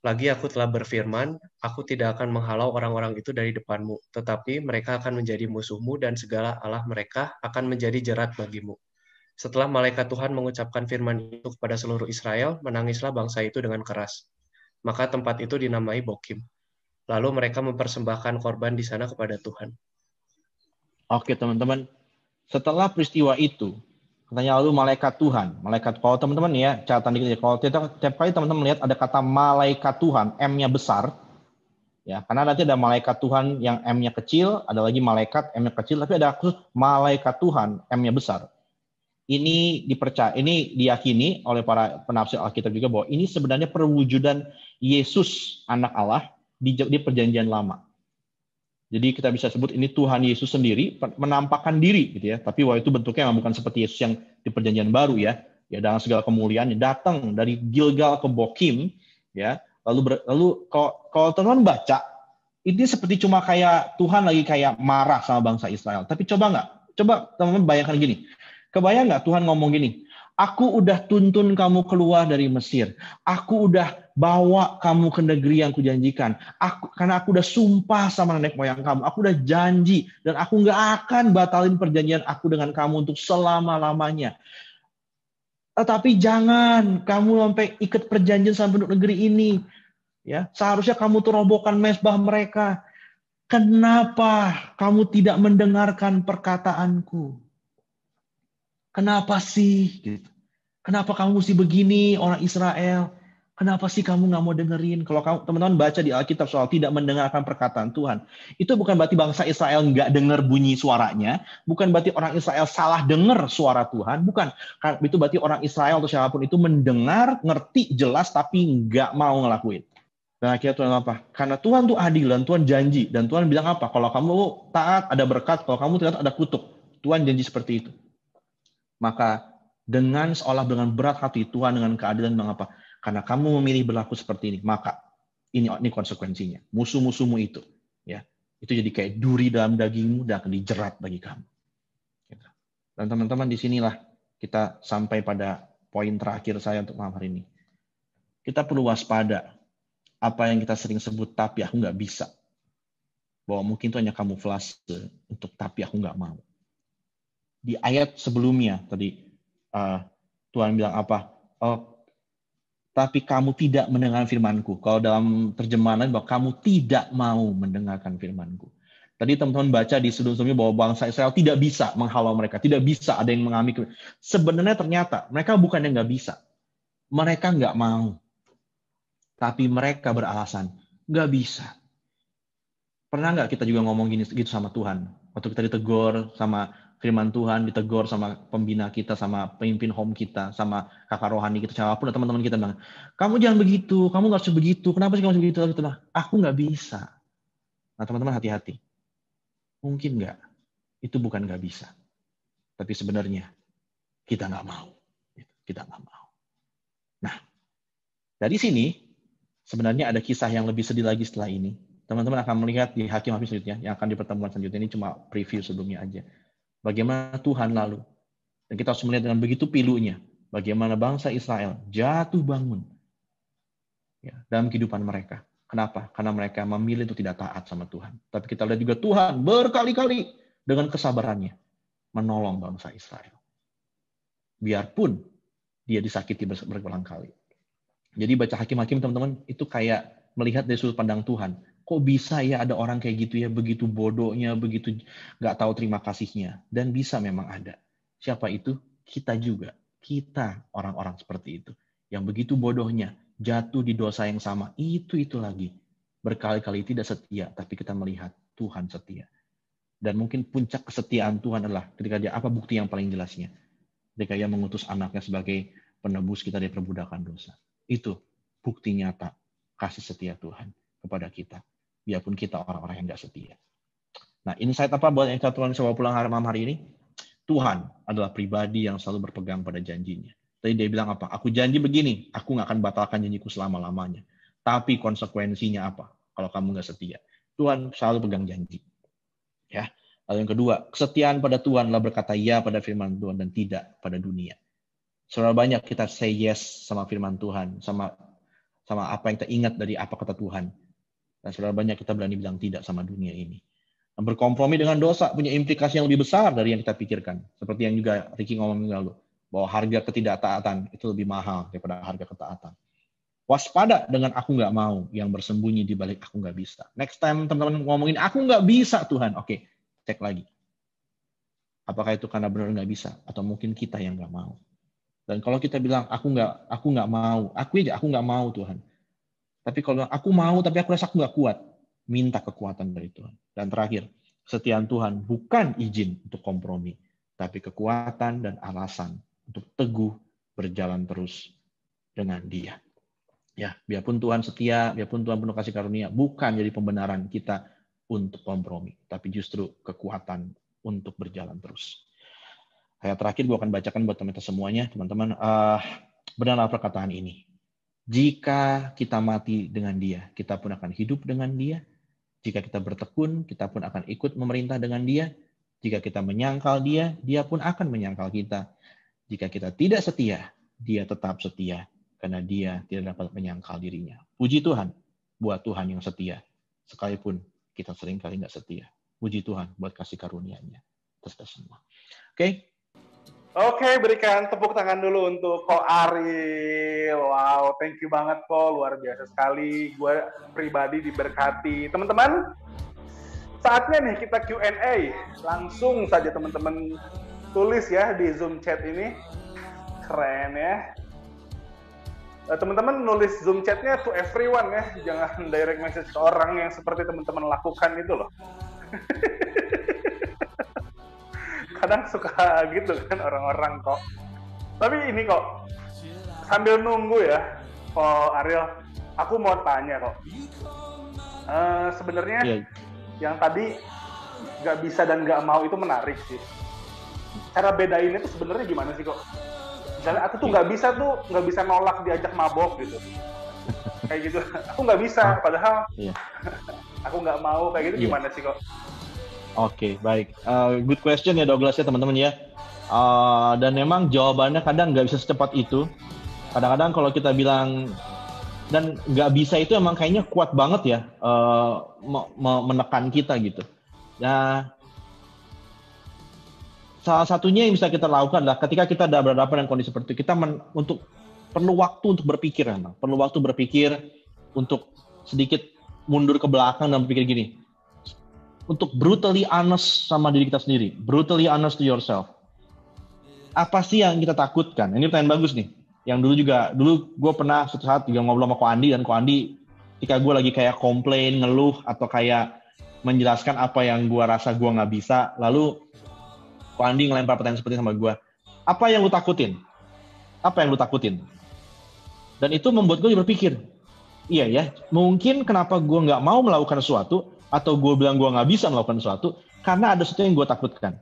Lagi aku telah berfirman, aku tidak akan menghalau orang-orang itu dari depanmu, tetapi mereka akan menjadi musuhmu dan segala Allah mereka akan menjadi jerat bagimu. Setelah malaikat Tuhan mengucapkan firman itu kepada seluruh Israel, menangislah bangsa itu dengan keras. Maka tempat itu dinamai Bokim. Lalu mereka mempersembahkan korban di sana kepada Tuhan. Oke teman-teman, setelah peristiwa itu, katanya lalu malaikat Tuhan, kalau teman-teman ya, catatan dikit ya, kalau tiap kali teman-teman melihat ada kata malaikat Tuhan, M-nya besar, ya, karena nanti ada malaikat Tuhan yang M-nya kecil, ada lagi malaikat M-nya kecil, tapi ada khusus malaikat Tuhan M-nya besar. Ini diyakini oleh para penafsir Alkitab juga bahwa ini sebenarnya perwujudan Yesus anak Allah di perjanjian lama. Jadi kita bisa sebut ini Tuhan Yesus sendiri menampakkan diri gitu ya. Tapi waktu itu bentuknya bukan seperti Yesus yang di perjanjian baru ya. Ya dengan segala kemuliaannya datang dari Gilgal ke Bokim ya. Lalu kalau teman-teman baca ini seperti cuma kayak Tuhan lagi kayak marah sama bangsa Israel. Tapi coba teman-teman bayangkan gini. Kebayang nggak Tuhan ngomong gini? Aku udah tuntun kamu keluar dari Mesir. Aku udah bawa kamu ke negeri yang kujanjikan. Karena aku udah sumpah sama nenek moyang kamu. Aku udah janji. Dan aku nggak akan batalin perjanjian aku dengan kamu untuk selama-lamanya. Tetapi jangan kamu sampai ikat perjanjian sama penduduk negeri ini. Ya, seharusnya kamu tuh robohkan mezbah mereka. Kenapa kamu tidak mendengarkan perkataanku? Kenapa sih? Gitu. Kenapa kamu mesti begini orang Israel? Kenapa sih kamu nggak mau dengerin? Kalau teman-teman baca di Alkitab soal tidak mendengarkan perkataan Tuhan, itu bukan berarti bangsa Israel nggak dengar bunyi suaranya, bukan berarti orang Israel salah dengar suara Tuhan, bukan. Itu berarti orang Israel atau siapapun itu mendengar, ngerti jelas tapi nggak mau ngelakuin. Dan akhirnya Tuhan apa? Karena Tuhan tuh adil dan Tuhan janji dan Tuhan bilang apa? Kalau kamu taat ada berkat, kalau kamu tidak ada kutuk. Tuhan janji seperti itu. Maka dengan berat hati Tuhan dengan keadilan mengapa? Karena kamu memilih berlaku seperti ini, maka ini konsekuensinya. Musuh-musuhmu itu, ya, itu jadi kayak duri dalam dagingmu dan akan dijerat bagi kamu. Dan teman-teman disinilah kita sampai pada poin terakhir saya untuk malam hari ini. Kita perlu waspada apa yang kita sering sebut tapi aku nggak bisa. Bahwa mungkin itu hanya kamuflase untuk tapi aku nggak mau. Di ayat sebelumnya tadi Tuhan bilang apa? Tapi kamu tidak mendengarkan firman-Ku. Kalau dalam terjemahan bahwa kamu tidak mau mendengarkan firman-Ku. Tadi teman-teman baca di sebelum-sebelumnya bahwa bangsa Israel tidak bisa menghalau mereka, tidak bisa ada yang mengambil. Sebenarnya ternyata mereka bukan yang nggak bisa, mereka nggak mau. Tapi mereka beralasan nggak bisa. Pernah nggak kita juga ngomong gitu sama Tuhan? Waktu kita ditegur sama firman Tuhan, ditegur sama pembina kita, sama pemimpin home kita, sama kakak rohani kita, siapapun teman-teman kita bilang, kamu jangan begitu, kamu nggak harus begitu, kenapa sih kamu harus begitu? Aku nggak bisa. Nah teman-teman hati-hati. Mungkin nggak, itu bukan nggak bisa. Tapi sebenarnya kita nggak mau. Kita nggak mau. Nah, dari sini sebenarnya ada kisah yang lebih sedih lagi setelah ini. Teman-teman akan melihat di Hakim-Hakim selanjutnya, yang akan di pertemuan selanjutnya, ini cuma preview sebelumnya aja. Bagaimana Tuhan lalu. Dan kita harus melihat dengan begitu pilunya. Bagaimana bangsa Israel jatuh bangun ya, dalam kehidupan mereka. Kenapa? Karena mereka memilih untuk tidak taat sama Tuhan. Tapi kita lihat juga Tuhan berkali-kali dengan kesabarannya menolong bangsa Israel. Biarpun dia disakiti berulang kali. Jadi baca Hakim-Hakim teman-teman itu kayak melihat dari sudut pandang Tuhan. Kok bisa ya ada orang kayak gitu ya, begitu bodohnya, begitu nggak tahu terima kasihnya. Dan bisa memang ada. Siapa itu? Kita juga. Kita orang-orang seperti itu. Yang begitu bodohnya, jatuh di dosa yang sama. Itu lagi. Berkali-kali tidak setia, tapi kita melihat Tuhan setia. Dan mungkin puncak kesetiaan Tuhan adalah ketika dia, apa bukti yang paling jelasnya? Ketika dia mengutus anaknya sebagai penebus kita dari perbudakan dosa. Itu bukti nyata kasih setia Tuhan kepada kita. Biarpun kita orang-orang yang nggak setia. Nah, insight apa buat yang Tuhan coba pulang malam hari ini? Tuhan adalah pribadi yang selalu berpegang pada janjinya. Tadi dia bilang apa? Aku janji begini, aku nggak akan batalkan janjiku selama-lamanya. Tapi konsekuensinya apa? Kalau kamu nggak setia. Tuhan selalu pegang janji. Ya. Lalu yang kedua, kesetiaan pada Tuhan adalah berkata ya pada firman Tuhan dan tidak pada dunia. Seberapa banyak kita say yes sama firman Tuhan, sama apa yang kita ingat dari apa kata Tuhan. Dan seberapa banyak kita berani bilang tidak sama dunia ini. Dan berkompromi dengan dosa punya implikasi yang lebih besar dari yang kita pikirkan. Seperti yang juga Ricky ngomongin lalu, bahwa harga ketidaktaatan itu lebih mahal daripada harga ketaatan. Waspada dengan aku nggak mau yang bersembunyi di balik aku nggak bisa. Next time teman-teman ngomongin aku nggak bisa Tuhan, oke, cek lagi. Apakah itu karena benar nggak bisa atau mungkin kita yang nggak mau? Dan kalau kita bilang aku nggak mau, aku nggak mau Tuhan. Tapi kalau aku mau tapi aku rasa aku nggak kuat, minta kekuatan dari Tuhan. Dan terakhir, kesetiaan Tuhan bukan izin untuk kompromi, tapi kekuatan dan alasan untuk teguh berjalan terus dengan Dia. Ya, biarpun Tuhan setia, biarpun Tuhan penuh kasih karunia, bukan jadi pembenaran kita untuk kompromi, tapi justru kekuatan untuk berjalan terus. Ayat terakhir gue akan bacakan buat teman-teman semuanya, teman-teman. Benarlah perkataan ini. Jika kita mati dengan Dia, kita pun akan hidup dengan Dia. Jika kita bertekun, kita pun akan ikut memerintah dengan Dia. Jika kita menyangkal Dia, Dia pun akan menyangkal kita. Jika kita tidak setia, Dia tetap setia, karena Dia tidak dapat menyangkal dirinya. Puji Tuhan buat Tuhan yang setia, sekalipun kita seringkali nggak setia. Puji Tuhan buat kasih karunia-Nya atas kita semua. Oke, berikan tepuk tangan dulu untuk Ko Ariel. Wow, thank you banget Ko, luar biasa sekali. Gue pribadi diberkati. Teman-teman, saatnya nih kita Q&A. Langsung saja teman-teman tulis ya di Zoom chat ini. Keren ya. Teman-teman nulis Zoom chatnya to everyone ya. Jangan direct message ke orang yang seperti teman-teman lakukan itu loh. Kadang suka gitu kan orang-orang kok. Tapi ini kok, sambil nunggu ya, Ko Ariel, aku mau tanya kok. Sebenarnya yang tadi nggak bisa dan nggak mau itu menarik sih. Cara bedainnya tuh sebenarnya gimana sih kok? Misalnya aku tuh nggak bisa nolak diajak mabok gitu. Kayak gitu, aku nggak bisa, padahal aku nggak mau kayak gitu, gimana sih kok? Oke, baik. Good question ya Douglas ya teman-teman ya. Dan memang jawabannya kadang nggak bisa secepat itu. Kadang-kadang kalau kita bilang, dan nggak bisa itu emang kayaknya kuat banget ya, menekan kita gitu. Nah, salah satunya yang bisa kita lakukan adalah ketika kita ada berhadapan dengan kondisi seperti itu, kita perlu waktu untuk berpikir. Perlu waktu berpikir untuk sedikit mundur ke belakang dan berpikir gini. Untuk brutally honest sama diri kita sendiri. Brutally honest to yourself. Apa sih yang kita takutkan? Ini pertanyaan bagus nih. Yang dulu gue pernah suatu saat juga ngobrol sama Ko Andi, dan Ko Andi ketika gue lagi kayak komplain, ngeluh, atau kayak menjelaskan apa yang gue rasa gue nggak bisa, lalu Ko Andi ngelempar pertanyaan seperti sama gue. Apa yang lu takutin? Apa yang lu takutin? Dan itu membuat gue berpikir, iya ya, mungkin kenapa gue nggak mau melakukan sesuatu, atau gue bilang gue nggak bisa melakukan sesuatu, karena ada sesuatu yang gue takutkan.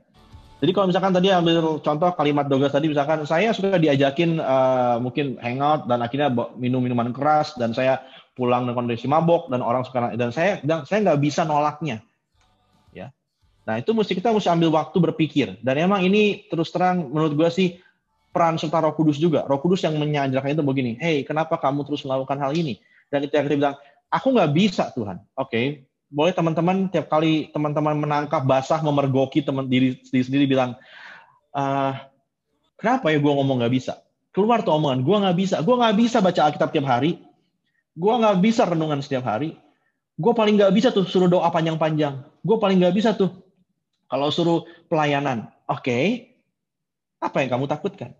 Jadi kalau misalkan tadi ambil contoh kalimat Douglas tadi, misalkan saya sudah diajakin mungkin hangout, dan akhirnya minum minuman keras, dan saya pulang dengan kondisi mabok, dan orang suka, dan saya nggak bisa nolaknya. Ya, nah itu kita mesti ambil waktu berpikir. Dan emang ini terus terang menurut gue sih peran serta Roh Kudus juga. Roh Kudus yang menyadarkan itu begini, hey, kenapa kamu terus melakukan hal ini? Dan ketika kita bilang, aku nggak bisa Tuhan, oke. Boleh teman-teman tiap kali teman-teman menangkap basah memergoki diri sendiri bilang, kenapa ya gue ngomong nggak bisa? Keluar tuh omongan, gue nggak bisa baca Alkitab tiap hari, gue nggak bisa renungan setiap hari, gue paling nggak bisa tuh suruh doa panjang-panjang, gue paling nggak bisa tuh kalau suruh pelayanan. Oke, apa yang kamu takutkan?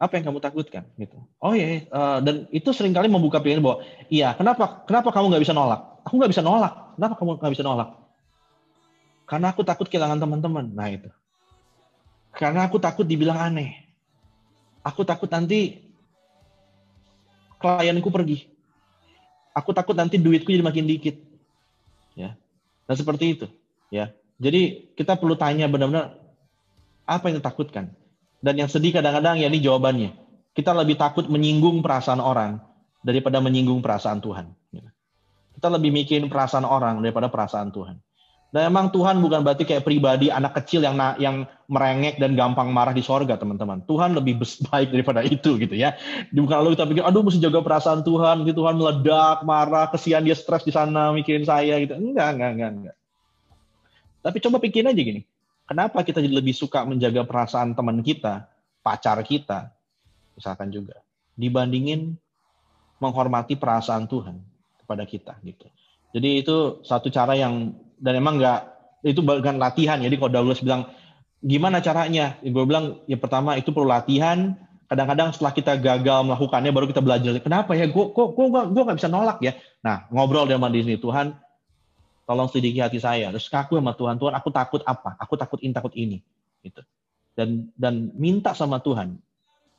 Apa yang kamu takutkan gitu. Oh iya, dan itu seringkali membuka pikiran bahwa iya, kenapa kamu nggak bisa nolak? Aku nggak bisa nolak. Kenapa kamu nggak bisa nolak? Karena aku takut kehilangan teman-teman. Nah itu. Karena aku takut dibilang aneh. Aku takut nanti klienku pergi. Aku takut nanti duitku jadi makin dikit. Ya. Dan seperti itu. Ya. Jadi kita perlu tanya benar-benar apa yang ditakutkan. Dan yang sedih kadang-kadang ya ini jawabannya. Kita lebih takut menyinggung perasaan orang daripada menyinggung perasaan Tuhan. Kita lebih mikirin perasaan orang daripada perasaan Tuhan. Dan emang Tuhan bukan berarti kayak pribadi anak kecil yang merengek dan gampang marah di sorga, teman-teman. Tuhan lebih baik daripada itu gitu ya. Bukan lalu kita pikir, aduh mesti jaga perasaan Tuhan, gitu Tuhan meledak, marah, kesian dia stres di sana mikirin saya gitu. Enggak. Tapi coba pikirin aja gini. Kenapa kita jadi lebih suka menjaga perasaan teman kita, pacar kita, misalkan juga, dibandingin menghormati perasaan Tuhan kepada kita gitu. Jadi itu satu cara yang, dan emang itu bukan latihan. Jadi kalau Douglas bilang, gimana caranya? Gue bilang, ya pertama itu perlu latihan. Kadang-kadang setelah kita gagal melakukannya, baru kita belajar. Kenapa ya? Gue nggak bisa nolak ya. Nah, ngobrol dengan diri sendiri. Tuhan, tolong selidiki hati saya. Terus ngaku sama Tuhan, Tuhan aku takut apa? Aku takut ini. Gitu. Dan minta sama Tuhan.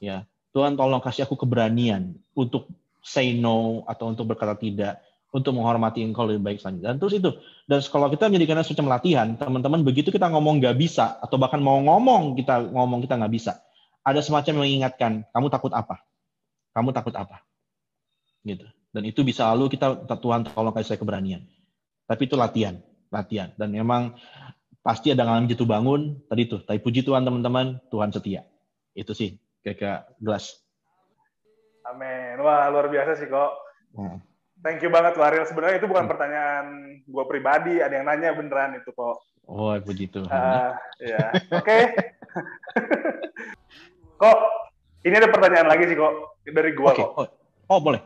Ya, Tuhan tolong kasih aku keberanian untuk say no atau untuk berkata tidak, untuk menghormati Engkau lebih baik selanjutnya. Dan terus itu. Dan kalau kita menjadikannya semacam latihan, teman-teman, begitu kita ngomong nggak bisa, atau bahkan mau ngomong kita nggak bisa, ada semacam yang mengingatkan, kamu takut apa? Kamu takut apa? Gitu. Dan itu bisa lalu kita, Tuhan tolong kasih saya keberanian. Tapi itu latihan. Dan memang pasti ada ngalamin jatuh bangun, tadi tuh. Tapi puji Tuhan teman-teman, Tuhan setia. Itu sih, kayak gelas. Amin. Wah, luar biasa sih kok. Thank you banget, Waril. Sebenarnya itu bukan pertanyaan gue pribadi, ada yang nanya beneran itu kok. Oh, puji Tuhan. Ya, oke. Kok, ini ada pertanyaan lagi sih kok, dari gue kok. Oh, boleh.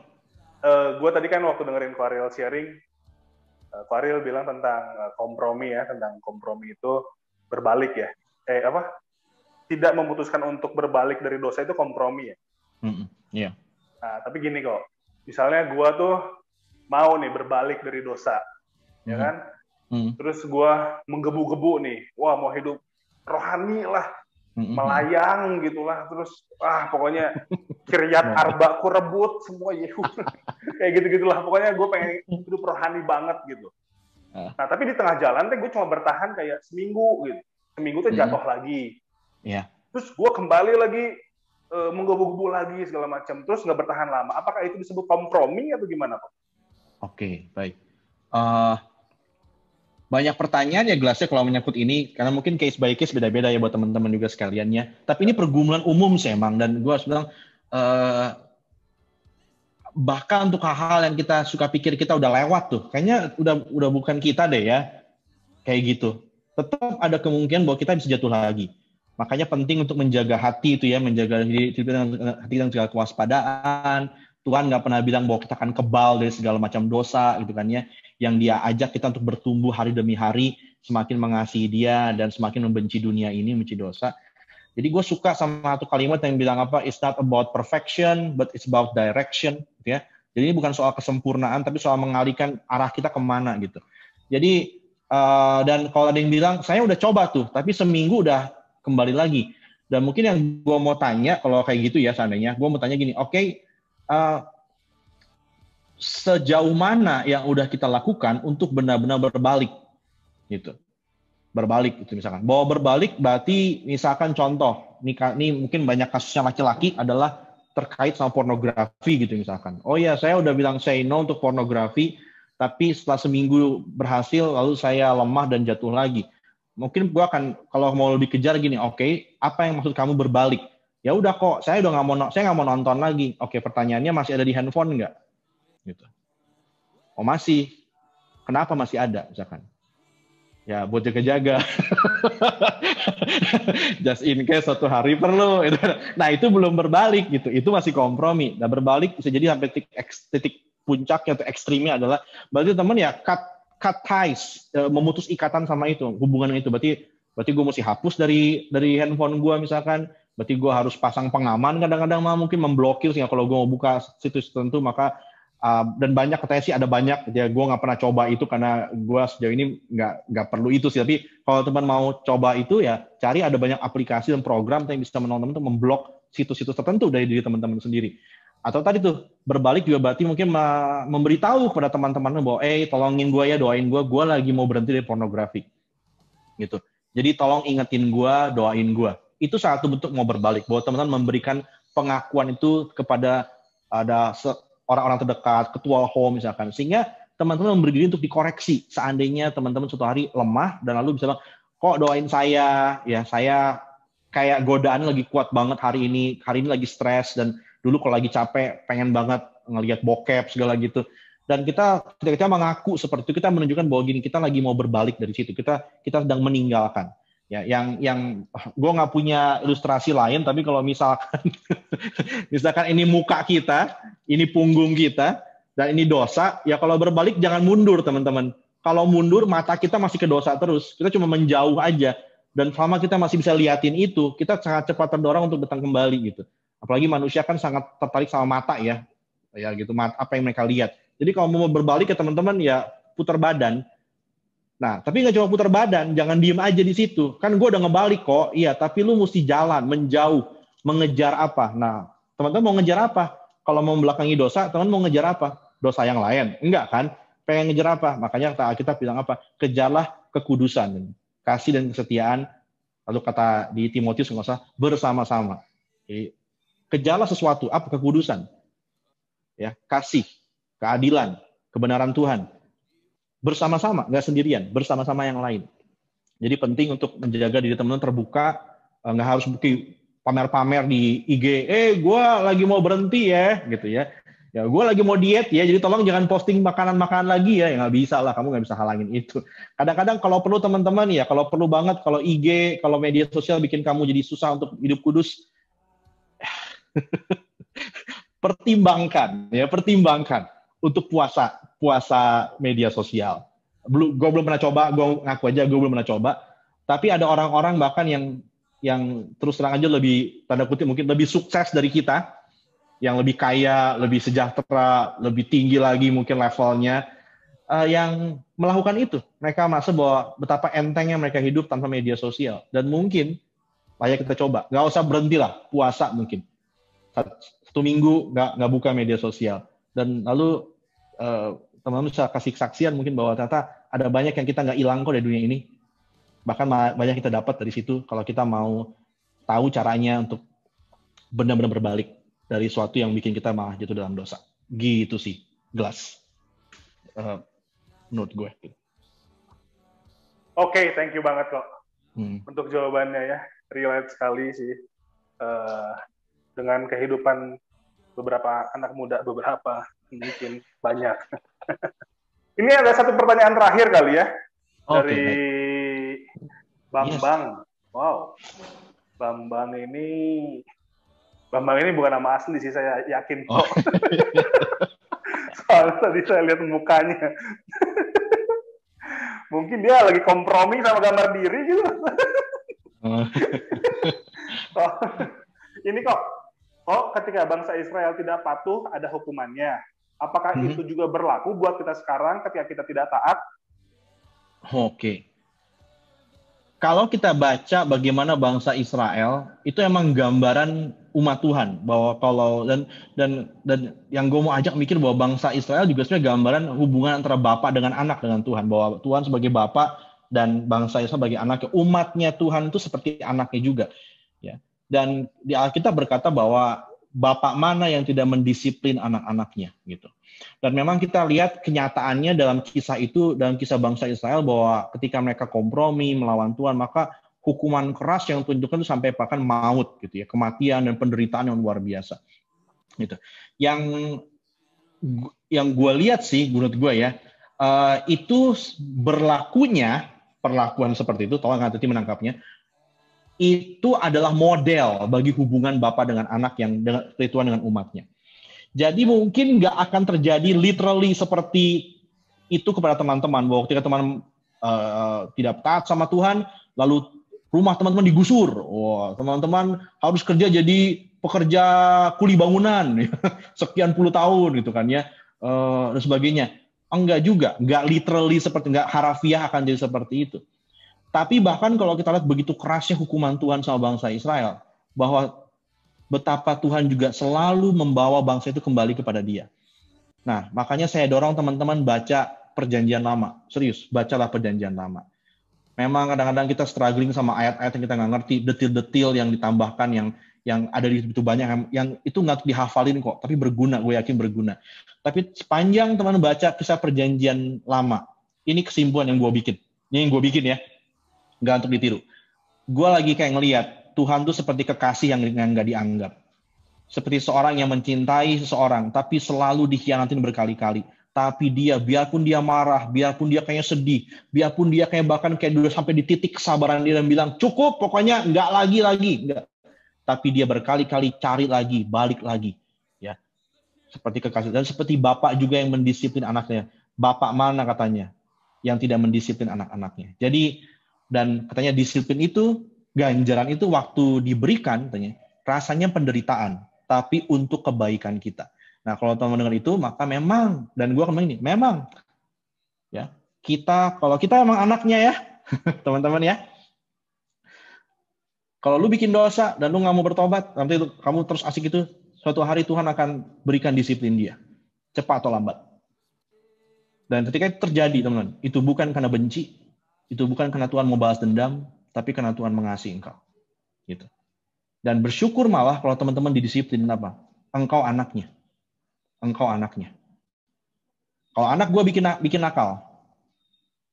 Gue tadi kan waktu dengerin Waril sharing, Waril bilang tentang kompromi ya, tentang kompromi itu berbalik ya. Tidak memutuskan untuk berbalik dari dosa itu kompromi ya. Iya. Nah, tapi gini kok, misalnya gue tuh mau nih berbalik dari dosa, ya kan? Terus gue menggebu-gebu nih, wah mau hidup rohani lah, melayang gitulah, terus pokoknya Kiryat Arba ku rebut semua Yehud, kayak gitu-gitulah. Pokoknya gue pengen hidup rohani banget gitu. Nah tapi di tengah jalan gue cuma bertahan kayak seminggu gitu, seminggu tuh jatuh lagi. Yeah. Terus gue kembali lagi menggebu-gebu lagi segala macam, terus nggak bertahan lama. Apakah itu disebut kompromi atau gimana Pak? Oke, baik. Banyak pertanyaan ya gelasnya kalau menyangkut ini, karena mungkin case by case beda-beda ya buat teman-teman juga sekaliannya. Tapi ini pergumulan umum sih emang, dan gue harus bilang bahkan untuk hal-hal yang kita suka pikir kita udah lewat tuh, kayaknya udah bukan kita deh ya, kayak gitu. Tetap ada kemungkinan bahwa kita bisa jatuh lagi. Makanya penting untuk menjaga hati itu ya, menjaga hati dengan segala kewaspadaan. Tuhan nggak pernah bilang bahwa kita akan kebal dari segala macam dosa gitu kan ya. Yang dia ajak kita untuk bertumbuh hari demi hari, semakin mengasihi dia dan semakin membenci dunia ini, membenci dosa. Jadi gue suka sama satu kalimat yang bilang apa, it's not about perfection, but it's about direction. Gitu ya. Jadi ini bukan soal kesempurnaan, tapi soal mengalihkan arah kita kemana gitu. Jadi, dan kalau ada yang bilang, saya udah coba tuh, tapi seminggu udah kembali lagi. Dan mungkin yang gue mau tanya, kalau kayak gitu ya seandainya, gue mau tanya gini, oke, sejauh mana yang udah kita lakukan untuk benar-benar berbalik gitu, berbalik itu misalkan. Bahwa berbalik berarti misalkan contoh, ini mungkin banyak kasusnya laki-laki adalah terkait sama pornografi gitu misalkan. Oh ya, saya udah bilang say no untuk pornografi, tapi setelah seminggu berhasil lalu saya lemah dan jatuh lagi. Mungkin gue akan, kalau mau lebih kejar gini, oke, apa yang maksud kamu berbalik? Ya udah kok, saya nggak mau nonton lagi. Oke, pertanyaannya masih ada di handphone nggak? Gitu. Oh masih. Kenapa masih ada misalkan? Ya buat jaga-jaga. Just in case suatu hari perlu. Nah itu belum berbalik gitu. Itu masih kompromi. Nah berbalik bisa jadi sampai titik puncaknya atau ekstrimnya adalah berarti teman ya cut ties, memutus ikatan sama itu, hubungan itu. Berarti gue mesti hapus dari handphone gue misalkan. Berarti gue harus pasang pengaman kadang-kadang mungkin memblokir sehingga kalau gue mau buka situs tertentu maka Dan banyak katanya sih ada banyak, ya gue nggak pernah coba itu karena gue sejauh ini nggak perlu itu sih. Tapi kalau teman mau coba itu ya cari, ada banyak aplikasi dan program yang bisa menolong teman untuk memblok situs-situs tertentu dari diri teman-teman sendiri. Atau tadi tuh berbalik juga berarti mungkin memberitahu kepada teman-teman bahwa tolongin gue ya, doain gue lagi mau berhenti dari pornografi gitu. Jadi tolong ingetin gue, doain gue. Itu satu bentuk mau berbalik, bahwa teman-teman memberikan pengakuan itu kepada ada orang-orang terdekat, ketua home misalkan, sehingga teman-teman memberi diri untuk dikoreksi seandainya teman-teman suatu hari lemah, dan lalu bisa bilang, kok doain saya, ya saya kayak godaan lagi kuat banget hari ini lagi stres, dan dulu kalau lagi capek pengen banget ngelihat bokep segala gitu. Dan kita mengaku seperti itu, kita menunjukkan bahwa gini, kita lagi mau berbalik dari situ, kita sedang meninggalkan. Ya, yang gue nggak punya ilustrasi lain, tapi kalau misalkan ini muka kita, ini punggung kita, dan ini dosa, ya kalau berbalik jangan mundur teman-teman. Kalau mundur mata kita masih ke dosa terus, kita cuma menjauh aja. Dan selama kita masih bisa liatin itu, kita sangat cepat terdorong untuk datang kembali gitu. Apalagi manusia kan sangat tertarik sama mata ya gitu, apa yang mereka lihat. Jadi kalau mau berbalik ke teman-teman ya putar badan. Nah, tapi nggak cuma putar badan, jangan diem aja di situ. Kan gue udah ngebalik kok, iya, tapi lu mesti jalan, menjauh, mengejar apa. Nah, teman-teman mau ngejar apa? Kalau mau membelakangi dosa, teman mau ngejar apa? Dosa yang lain? Enggak kan? Pengen ngejar apa? Makanya kita bilang apa? Kejarlah kekudusan, kasih dan kesetiaan. Lalu kata di Timotius nggak usah bersama-sama. Jadi, kejarlah sesuatu, apa? Kekudusan, ya, kasih, keadilan, kebenaran Tuhan. Bersama-sama, nggak sendirian, bersama-sama yang lain. Jadi penting untuk menjaga diri teman-teman terbuka, nggak harus pamer-pamer di IG, gue lagi mau berhenti ya, gitu ya. Ya gue lagi mau diet ya, jadi tolong jangan posting makanan-makanan lagi ya nggak bisa lah, kamu nggak bisa halangin itu. Kadang-kadang kalau perlu teman-teman ya, kalau perlu banget, kalau IG, kalau media sosial bikin kamu jadi susah untuk hidup kudus, pertimbangkan untuk puasa media sosial. Gue belum pernah coba, gue ngaku aja gue belum pernah coba. Tapi ada orang-orang bahkan yang terus terang aja lebih, tanda kutip mungkin lebih sukses dari kita, yang lebih kaya, lebih sejahtera, lebih tinggi lagi mungkin levelnya, yang melakukan itu. Mereka merasa bahwa betapa entengnya mereka hidup tanpa media sosial. Dan mungkin layak kita coba. Nggak usah berhenti lah, puasa mungkin. 1 minggu nggak buka media sosial. Dan lalu teman-teman bisa kasih kesaksian mungkin bahwa ternyata ada banyak yang kita nggak hilang kok dari dunia ini. Bahkan banyak kita dapat dari situ kalau kita mau tahu caranya untuk benar-benar berbalik dari sesuatu yang bikin kita malah jatuh dalam dosa. Gitu sih, Glass. Menurut gue. Oke, thank you banget kok untuk jawabannya ya. Relate sekali sih dengan kehidupan beberapa anak muda, beberapa mungkin banyak. Ini ada satu pertanyaan terakhir kali ya dari Bambang. Yes. Wow, Bambang ini bukan nama asli sih, saya yakin kok. Soalnya tadi saya lihat mukanya. Mungkin dia lagi kompromi sama gambar diri gitu. Ini kok ketika bangsa Israel tidak patuh ada hukumannya. Apakah itu juga berlaku buat kita sekarang ketika kita tidak taat? Oke. Kalau kita baca bagaimana bangsa Israel, itu emang gambaran umat Tuhan, bahwa dan yang gue mau ajak mikir bahwa bangsa Israel juga sebenarnya gambaran hubungan antara Bapa dengan anak dengan Tuhan, bahwa Tuhan sebagai Bapa dan bangsa Israel sebagai anaknya, umatnya Tuhan itu seperti anaknya juga, ya. Dan di Alkitab berkata bahwa bapak mana yang tidak mendisiplin anak-anaknya gitu. Dan memang kita lihat kenyataannya dalam kisah itu, dalam kisah bangsa Israel, bahwa ketika mereka kompromi melawan Tuhan, maka hukuman keras yang tunjukkan itu sampai bahkan maut gitu ya, kematian dan penderitaan yang luar biasa. Gitu. Yang gue lihat sih, menurut gue ya, itu perlakuan seperti itu, tolong hati-hati menangkapnya, itu adalah model bagi hubungan Bapa dengan anak yang dengan Tuhan dengan umatnya. Jadi mungkin nggak akan terjadi literally seperti itu kepada teman-teman, bahwa ketika teman tidak taat sama Tuhan, lalu rumah teman-teman digusur, teman-teman harus kerja jadi pekerja kuli bangunan sekian puluh tahun gitu kan ya, dan sebagainya. Enggak juga, enggak literally seperti, enggak harafiah akan jadi seperti itu. Tapi bahkan kalau kita lihat begitu kerasnya hukuman Tuhan sama bangsa Israel, bahwa betapa Tuhan juga selalu membawa bangsa itu kembali kepada Dia. Nah, makanya saya dorong teman-teman baca Perjanjian Lama. Serius, bacalah Perjanjian Lama. Memang kadang-kadang kita struggling sama ayat-ayat yang kita nggak ngerti, detil-detil yang ditambahkan, yang ada di situ banyak, yang itu nggak dihafalin kok, tapi berguna, gue yakin berguna. Tapi sepanjang teman baca kisah Perjanjian Lama, ini kesimpulan yang gue bikin. Ini yang gue bikin ya, nggak untuk ditiru. Gue lagi kayak ngelihat, Tuhan tuh seperti kekasih yang nggak dianggap. Seperti seorang yang mencintai seseorang, tapi selalu dikhianatin berkali-kali. Tapi dia, biarpun dia marah, biarpun dia kayaknya sedih, biarpun dia kayak bahkan kayak udah sampai di titik kesabaran dia dan bilang, cukup, pokoknya nggak lagi. Nggak. Tapi dia berkali-kali cari lagi, balik lagi. Ya, seperti kekasih. Dan seperti bapak juga yang mendisiplin anaknya. Bapak mana katanya yang tidak mendisiplin anak-anaknya. Jadi, dan katanya disiplin itu, ganjaran itu waktu diberikan, katanya, rasanya penderitaan, tapi untuk kebaikan kita. Nah, kalau teman dengar itu, maka memang, dan gue akan bilang ini, memang, ya, kalau kita emang anaknya ya, teman-teman ya, kalau lu bikin dosa dan lu nggak mau bertobat, nanti kamu terus asik itu, suatu hari Tuhan akan berikan disiplin dia, cepat atau lambat. Dan ketika itu terjadi, teman-teman, itu bukan karena benci, itu bukan karena Tuhan mau balas dendam, tapi karena Tuhan mengasihi engkau. Gitu. Dan bersyukur malah kalau teman-teman didisiplin apa? Engkau anaknya. Engkau anaknya. Kalau anak gue bikin nakal,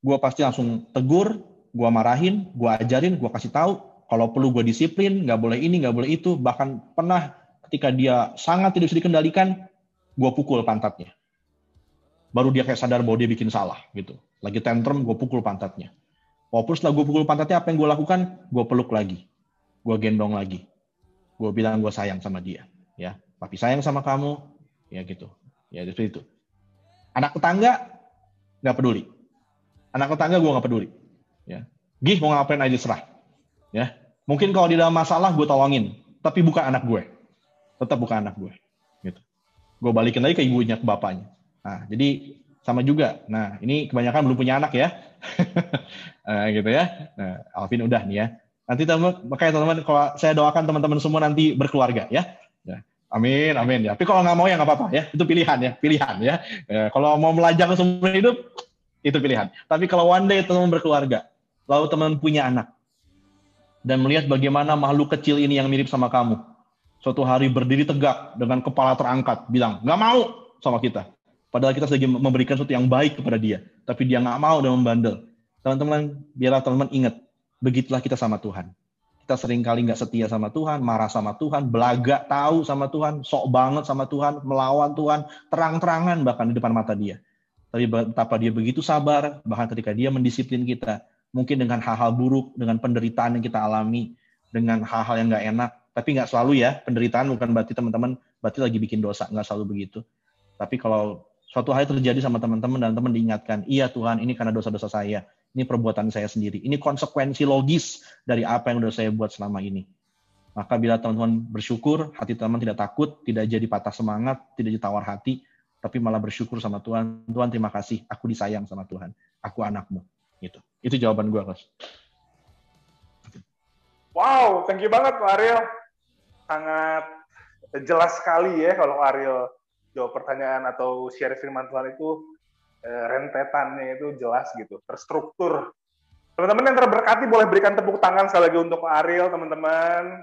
gue pasti langsung tegur, gue marahin, gue ajarin, gue kasih tahu. Kalau perlu gue disiplin, nggak boleh ini, nggak boleh itu. Bahkan pernah ketika dia sangat tidak bisa dikendalikan, gue pukul pantatnya. Baru dia kayak sadar bahwa dia bikin salah gitu. Lagi tantrum, gue pukul pantatnya. Walaupun setelah gue pukul pantatnya, apa yang gue lakukan? Gue peluk lagi, gue gendong lagi, gue bilang gue sayang sama dia. Ya, papi sayang sama kamu. Ya gitu, ya seperti itu. Anak tetangga nggak peduli, anak tetangga gue nggak peduli. Ya, Gih mau ngapain aja serah. Ya, mungkin kalau di dalam masalah gue tolongin, tapi bukan anak gue, tetap bukan anak gue. Gitu. Gue balikin lagi ke ibunya, ke bapaknya. Nah, jadi sama juga. Nah, ini kebanyakan belum punya anak ya, gitu ya. Nah, Alvin udah nih ya. Nanti makanya teman-teman, kalau saya doakan teman-teman semua nanti berkeluarga ya. Amin, amin ya. Tapi kalau nggak mau ya nggak apa-apa ya. Itu pilihan ya. Kalau mau melajang seumur hidup, itu pilihan. Tapi kalau one day teman berkeluarga, lalu teman punya anak, dan melihat bagaimana makhluk kecil ini yang mirip sama kamu, suatu hari berdiri tegak dengan kepala terangkat, bilang, nggak mau sama kita. Padahal kita sedang memberikan sesuatu yang baik kepada dia. Tapi dia nggak mau dan membandel. Teman-teman, biarlah teman-teman ingat, begitulah kita sama Tuhan. Kita seringkali nggak setia sama Tuhan, marah sama Tuhan, belaga tahu sama Tuhan, sok banget sama Tuhan, melawan Tuhan, terang-terangan bahkan di depan mata dia. Tapi betapa dia begitu sabar, bahkan ketika dia mendisiplin kita, mungkin dengan hal-hal buruk, dengan penderitaan yang kita alami, dengan hal-hal yang nggak enak, tapi nggak selalu ya, penderitaan bukan berarti teman-teman berarti lagi bikin dosa, nggak selalu begitu. Tapi kalau suatu hari terjadi sama teman-teman dan teman diingatkan, iya Tuhan, ini karena dosa-dosa saya. Ini perbuatan saya sendiri. Ini konsekuensi logis dari apa yang sudah saya buat selama ini. Maka bila teman-teman bersyukur, hati teman tidak takut, tidak jadi patah semangat, tidak jadi tawar hati, tapi malah bersyukur sama Tuhan. Tuhan terima kasih, aku disayang sama Tuhan. Aku anakmu. Gitu. Itu jawaban gue, Coach. Wow, thank you banget Pak Ariel. Sangat jelas sekali ya kalau Ariel jawab pertanyaan atau share firman Tuhan itu rentetannya itu jelas gitu, terstruktur. Teman-teman yang terberkati boleh berikan tepuk tangan sekali lagi untuk Ariel, teman-teman.